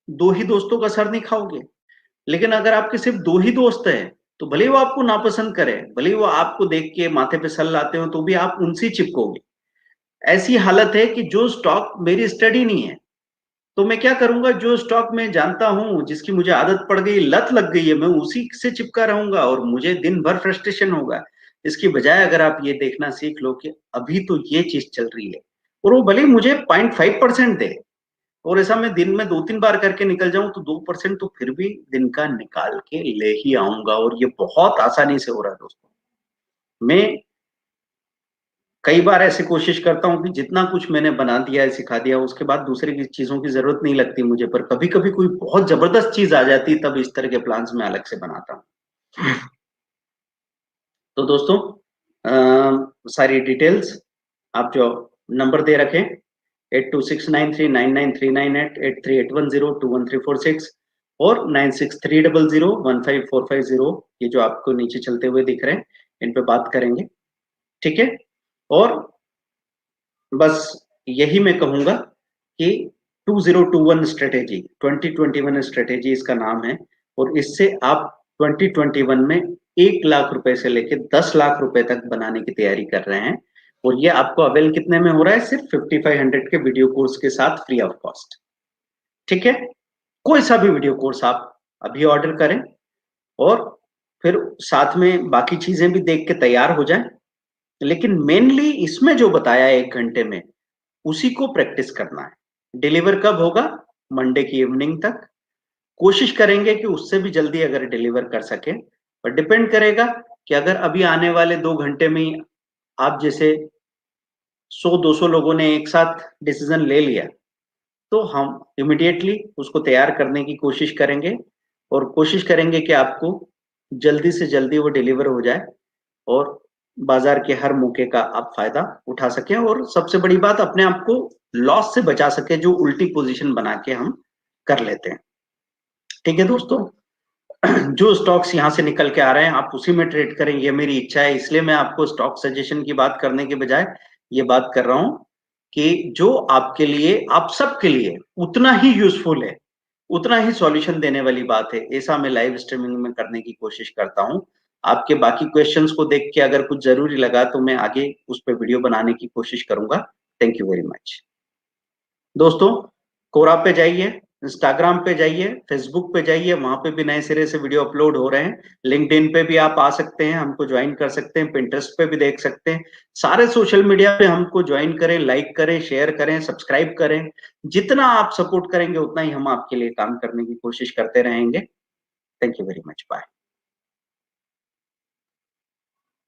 A: दो ही दोस्तों का सर नहीं खाओगे। लेकिन अगर आपके सिर्फ दो ही दोस्त हैं तो भले ही वो आपको नापसंद करें, भले ही वो आपको देख के माथे पे सर लाते हो, तो भी आप उनसे चिपकोगे। ऐसी हालत है कि जो स्टॉक मेरी स्टडी नहीं है तो मैं क्या करूंगा, जो स्टॉक मैं जानता हूं, जिसकी मुझे आदत पड़ गई, लत लग गई है, मैं उसी से चिपका रहूंगा और मुझे दिन भर फ्रस्ट्रेशन होगा। इसकी बजाय अगर आप ये देखना सीख लो कि अभी तो ये चीज चल रही है और वो भले ही मुझे 0.5% दे, और ऐसा मैं दिन में 2-3 बार करके निकल जाऊं तो 2% तो फिर भी दिन का निकाल के ले ही आऊंगा, और ये बहुत आसानी से हो रहा है दोस्तों। मैं कई बार ऐसे कोशिश करता हूँ कि जितना कुछ मैंने बना दिया है, सिखा दिया, उसके बाद दूसरे की चीजों की जरूरत नहीं लगती मुझे, पर कभी कभी कोई बहुत जबरदस्त चीज आ जाती है, तब इस तरह के प्लान्स मैं अलग से बनाता हूँ। तो दोस्तों, सारी डिटेल्स आप जो नंबर दे रखें, 8269399398, 8381021346 और 9630015450, ये जो आपको नीचे चलते हुए दिख रहे हैं, इन पे बात करेंगे। ठीक है? और बस यही मैं कहूंगा कि 2021 स्ट्रेटेजी, 2021 स्ट्रेटेजी इसका नाम है, और इससे आप 2021 में 1 लाख रुपए से लेकर 10 लाख रुपए तक बनाने की तैयारी कर रहे हैं। और ये आपको अवेल कितने में हो रहा है? सिर्फ 5500 के वीडियो कोर्स के साथ, फ्री ऑफ कॉस्ट। ठीक है? कोई सा भी वीडियो कोर्स आप अभी ऑर्डर करें और फिर साथ में बाकी चीजें भी देख के तैयार हो जाएं। लेकिन मेनली इसमें जो बताया है 1 घंटे में, उसी को प्रैक्टिस करना है। डिलीवर कब होगा? मंडे की इवनिंग तक। कोशिश करेंगे कि उससे भी जल्दी अगर डिलीवर कर सके, पर डिपेंड करेगा कि अगर अभी आने वाले 2 घंटे में ही आप जैसे 100-200 लोगों ने एक साथ डिसीजन ले लिया, तो हम इमिडिएटली उसको तैयार करने की कोशिश करेंगे और कोशिश करेंगे कि आपको जल्दी से जल्दी वो डिलीवर हो जाए और बाजार के हर मौके का आप फायदा उठा सकें, और सबसे बड़ी बात, अपने आप को लॉस से बचा सके, जो उल्टी पोजीशन बना के हम कर लेते हैं। ठीक है दोस्तों, जो स्टॉक्स यहां से निकल के आ रहे हैं आप उसी में ट्रेड करें, ये मेरी इच्छा है। इसलिए मैं आपको स्टॉक सजेशन की बात करने के बजाय ये बात कर रहा हूं कि जो आपके लिए, आप सबके लिए उतना ही यूजफुल है, उतना ही सॉल्यूशन देने वाली बात है, ऐसा मैं लाइव स्ट्रीमिंग में करने की कोशिश करता हूं। आपके बाकी क्वेश्चंस को देख के अगर कुछ जरूरी लगा तो मैं आगे उस पर वीडियो बनाने की कोशिश करूंगा। थैंक यू वेरी मच दोस्तों। कोरा पे जाइए, इंस्टाग्राम पे जाइए, फेसबुक पे जाइए, वहां पे भी नए सिरे से वीडियो अपलोड हो रहे हैं। लिंक्डइन पे भी आप आ सकते हैं, हमको ज्वाइन कर सकते हैं, पिंटरेस्ट पे भी देख सकते हैं। सारे सोशल मीडिया पे हमको ज्वाइन करें, लाइक करें, शेयर करें, सब्सक्राइब करें। जितना आप सपोर्ट करेंगे उतना ही हम आपके लिए काम करने की कोशिश करते रहेंगे। Thank you very much, bye.